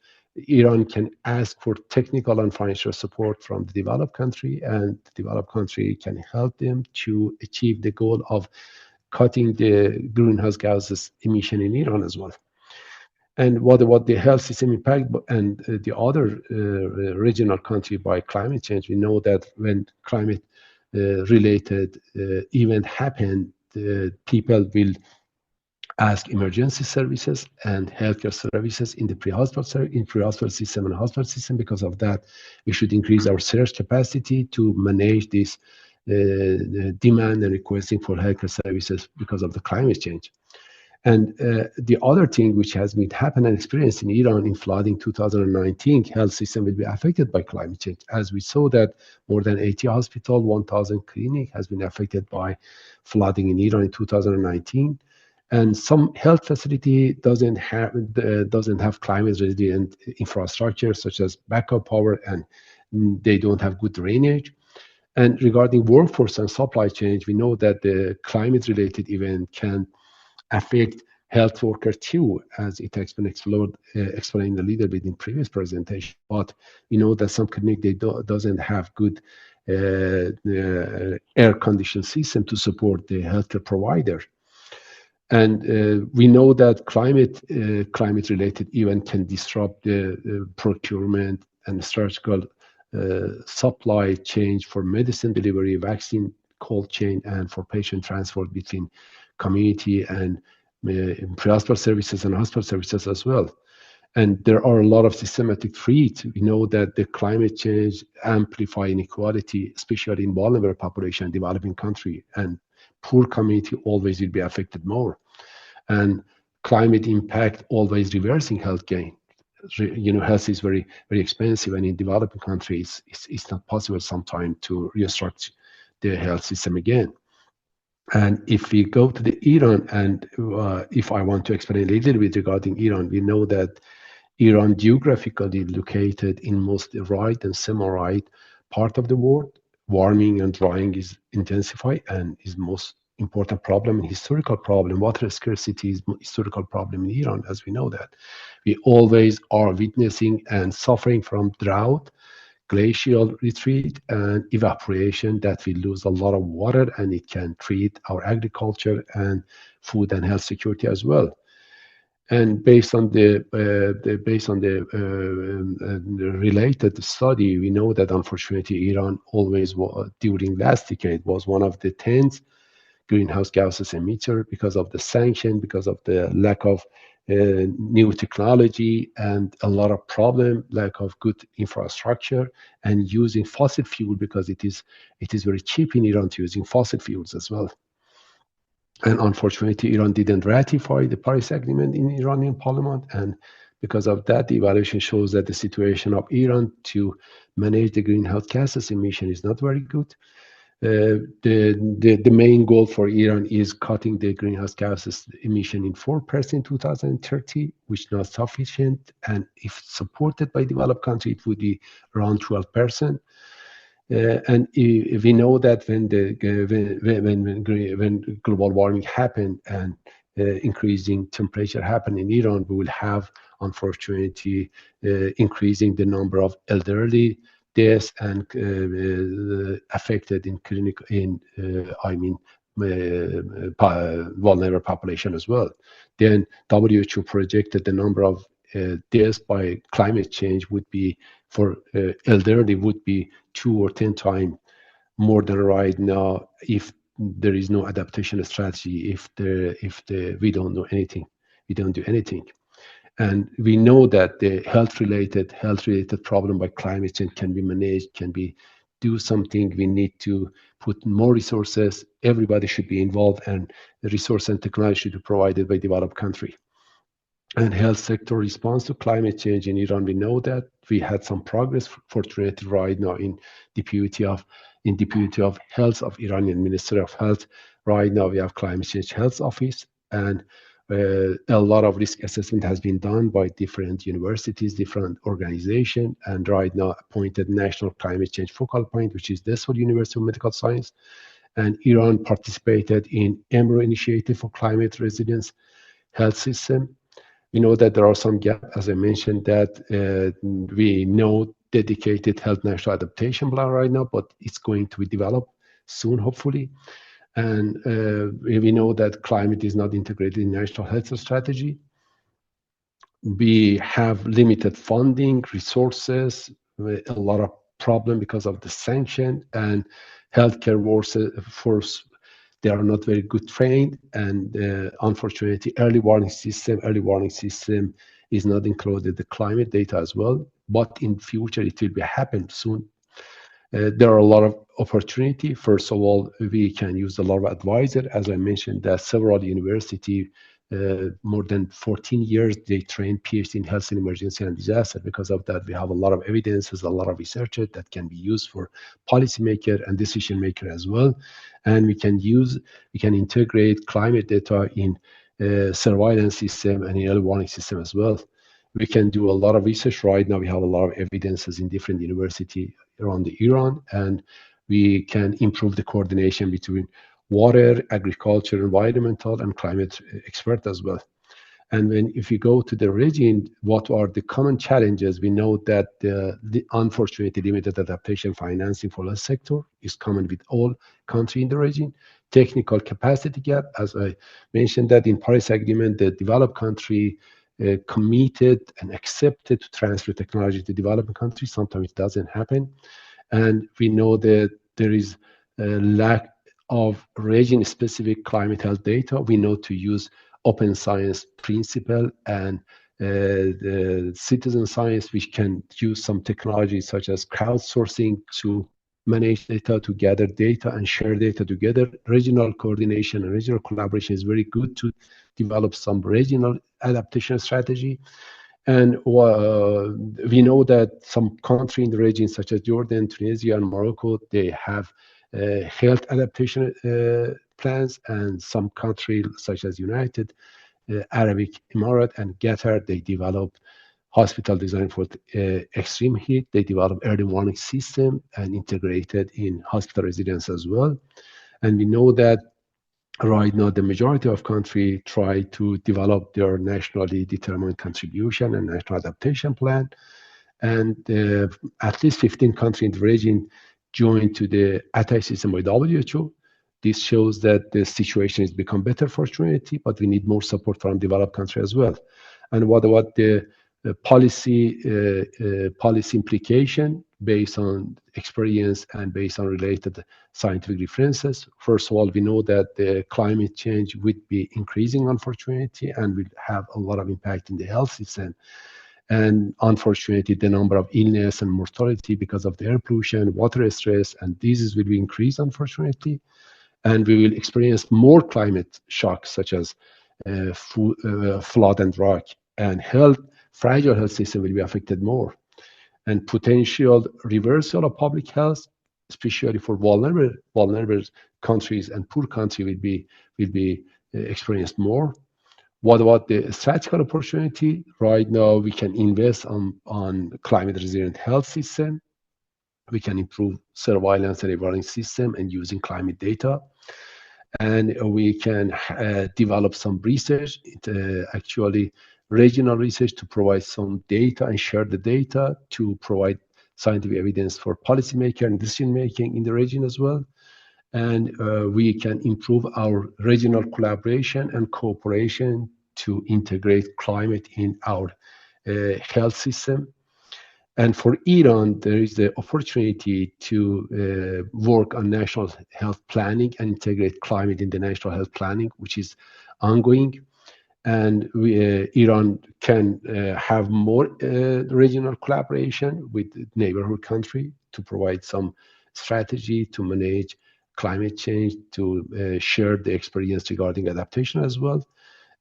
Iran can ask for technical and financial support from the developed country, and the developed country can help them to achieve the goal of cutting the greenhouse gases emission in Iran as well. And what the health system impact and the other regional country by climate change, we know that when climate related event happen, people will ask emergency services and healthcare services in the pre-hospital system and hospital system. Because of that, we should increase our surge capacity to manage this demand and requesting for healthcare services because of the climate change. And the other thing which has been happened and experienced in Iran in flooding 2019, health system will be affected by climate change. As we saw that more than 80 hospitals, 1,000 clinic has been affected by flooding in Iran in 2019. And some health facility doesn't have climate resilient infrastructure such as backup power, and they don't have good drainage. And regarding workforce and supply chain, we know that the climate related event can affect health workers too, as it has been explained a little bit in previous presentation. But we know that some clinic doesn't have good air conditioned system to support the healthcare provider. And we know that climate related event can disrupt the procurement and surgical supply chain for medicine delivery, vaccine cold chain, and for patient transport between community and pre-hospital services and hospital services as well. And there are a lot of systematic threats. We know that the climate change amplify inequality, especially in vulnerable population, developing country, and poor community always will be affected more. And climate impact always reversing health gain. Health is very, very expensive, and in developing countries, it's not possible sometimes to restructure the health system again. And if we go to the Iran, and if I want to explain a little bit regarding Iran, we know that Iran geographically located in most right and semi-right part of the world. Warming and drying is intensify and is most important problem and historical problem. Water scarcity is historical problem in Iran, as we know that. We always are witnessing and suffering from drought, glacial retreat, and evaporation that we lose a lot of water, and it can treat our agriculture and food and health security as well. And based on the related study, we know that unfortunately Iran always during last decade was one of the 10th greenhouse gases emitter because of the sanction, because of the lack of new technology and a lot of problem, lack of good infrastructure, and using fossil fuel because it is very cheap in Iran to using fossil fuels as well. And unfortunately, Iran didn't ratify the Paris Agreement in Iranian parliament, and because of that, the evaluation shows that the situation of Iran to manage the greenhouse gases emission is not very good. The main goal for Iran is cutting the greenhouse gases emission in 4% in 2030, which is not sufficient. And if supported by developed countries, it would be around 12%. And we know that when global warming happened and increasing temperature happened in Iran, we will have, unfortunately, increasing the number of elderly deaths and affected in vulnerable population as well. Then WHO projected the number of deaths by climate change would be for elderly would be 2 or 10 times more than right now if there is no adaptation strategy. If we don't do anything. And we know that the health related problem by climate change can be managed, can be do something. We need to put more resources. Everybody should be involved, and the resource and technology should be provided by developed country. And health sector response to climate change in Iran, we know that we had some progress, fortunately, right now in Deputy of Health of Iranian Ministry of Health. Right now we have Climate Change Health Office, and a lot of risk assessment has been done by different universities, different organizations, and right now appointed National Climate Change Focal Point, which is this for University of Medical Science. And Iran participated in EMRO initiative for climate resilience health system. We know that there are some gaps, as I mentioned, that we know dedicated health national adaptation plan right now, but it's going to be developed soon, hopefully. And we know that climate is not integrated in national health strategy. we have limited funding, resources, a lot of problem because of the sanction, and healthcare force, they are not very good trained, and unfortunately, early warning system is not included the climate data as well. But in future, it will be happen soon. There are a lot of opportunity. First of all, we can use a lot of advisor. As I mentioned, that several university, more than 14 years, they train PhD in health and emergency and disaster. Because of that, we have a lot of evidences, a lot of research that can be used for policymaker and decision maker as well. And we can integrate climate data in surveillance system and in early warning system as well. We can do a lot of research right now. We have a lot of evidences in different universities around Iran, and we can improve the coordination between water, agriculture, environmental, and climate expert as well. And if you go to the region, what are the common challenges? We know that the unfortunately limited adaptation financing for the sector is common with all countries in the region. Technical capacity gap, as I mentioned that in Paris Agreement, the developed country committed and accepted to transfer technology to developing countries. Sometimes it doesn't happen. And we know that there is a lack of region-specific climate health data. We know to use open science principle and the citizen science, which can use some technologies such as crowdsourcing to manage data, to gather data and share data together. Regional coordination and regional collaboration is very good to develop some regional adaptation strategy. And we know that some countries in the region, such as Jordan, Tunisia, and Morocco, they have health adaptation plans, and some countries, such as United Arab Emirates and Qatar, they develop hospital design for extreme heat. They develop early warning system and integrated in hospital residence as well. And we know that right now, the majority of countries try to develop their nationally determined contribution and national adaptation plan. And at least 15 countries in the region joined to the ATAI system by WHO. This shows that the situation has become better, fortunately, but we need more support from developed countries as well. And what about the policy implication based on experience and based on related scientific references? First of all, we know that the climate change would be increasing, unfortunately, and will have a lot of impact in the health system. And unfortunately, the number of illness and mortality because of the air pollution, water stress, and diseases will be increased, unfortunately. And we will experience more climate shocks, such as flood and drought, and fragile health system will be affected more. And potential reversal of public health, especially for vulnerable countries and poor countries, will be experienced more. What about the statistical opportunity? Right now, we can invest on climate resilient health system. We can improve surveillance and warning system and using climate data. And we can develop some research, actually regional research, to provide some data and share the data to provide scientific evidence for policymaker and decision making in the region as well. And we can improve our regional collaboration and cooperation to integrate climate in our health system. And for Iran, there is the opportunity to work on national health planning and integrate climate in the national health planning, which is ongoing. And Iran can have more regional collaboration with neighborhood country to provide some strategy to manage climate change, to share the experience regarding adaptation as well.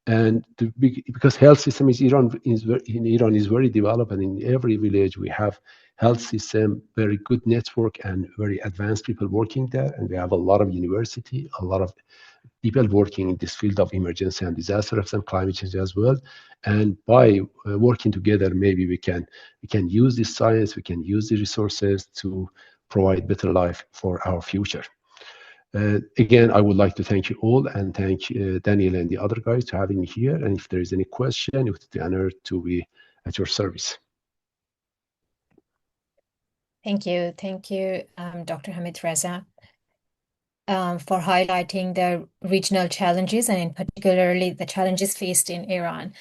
And because health system in Iran is very developed, and in every village we have health system, very good network, and very advanced people working there. And we have a lot of university, a lot of people working in this field of emergency and disaster and climate change as well. And by working together, maybe we can use this science, we can use the resources to provide better life for our future. Again, I would like to thank you all, and thank Daniel and the other guys for having me here. And if there is any question, it would be an honor to be at your service. Thank you, Dr. Hamidreza, for highlighting the regional challenges, and in particularly the challenges faced in Iran.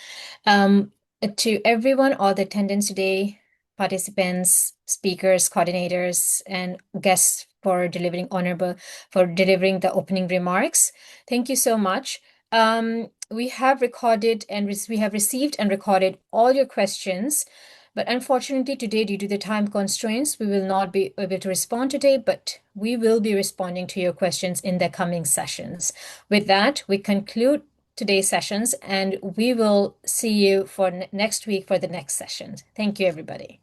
to everyone, all the attendants today, participants, speakers, coordinators, and guests for delivering the opening remarks. Thank you so much. We have recorded and we have received and recorded all your questions, but unfortunately today, due to the time constraints, we will not be able to respond today, but we will be responding to your questions in the coming sessions. With that, we conclude today's sessions, and we will see you for next week for the next sessions. Thank you, everybody.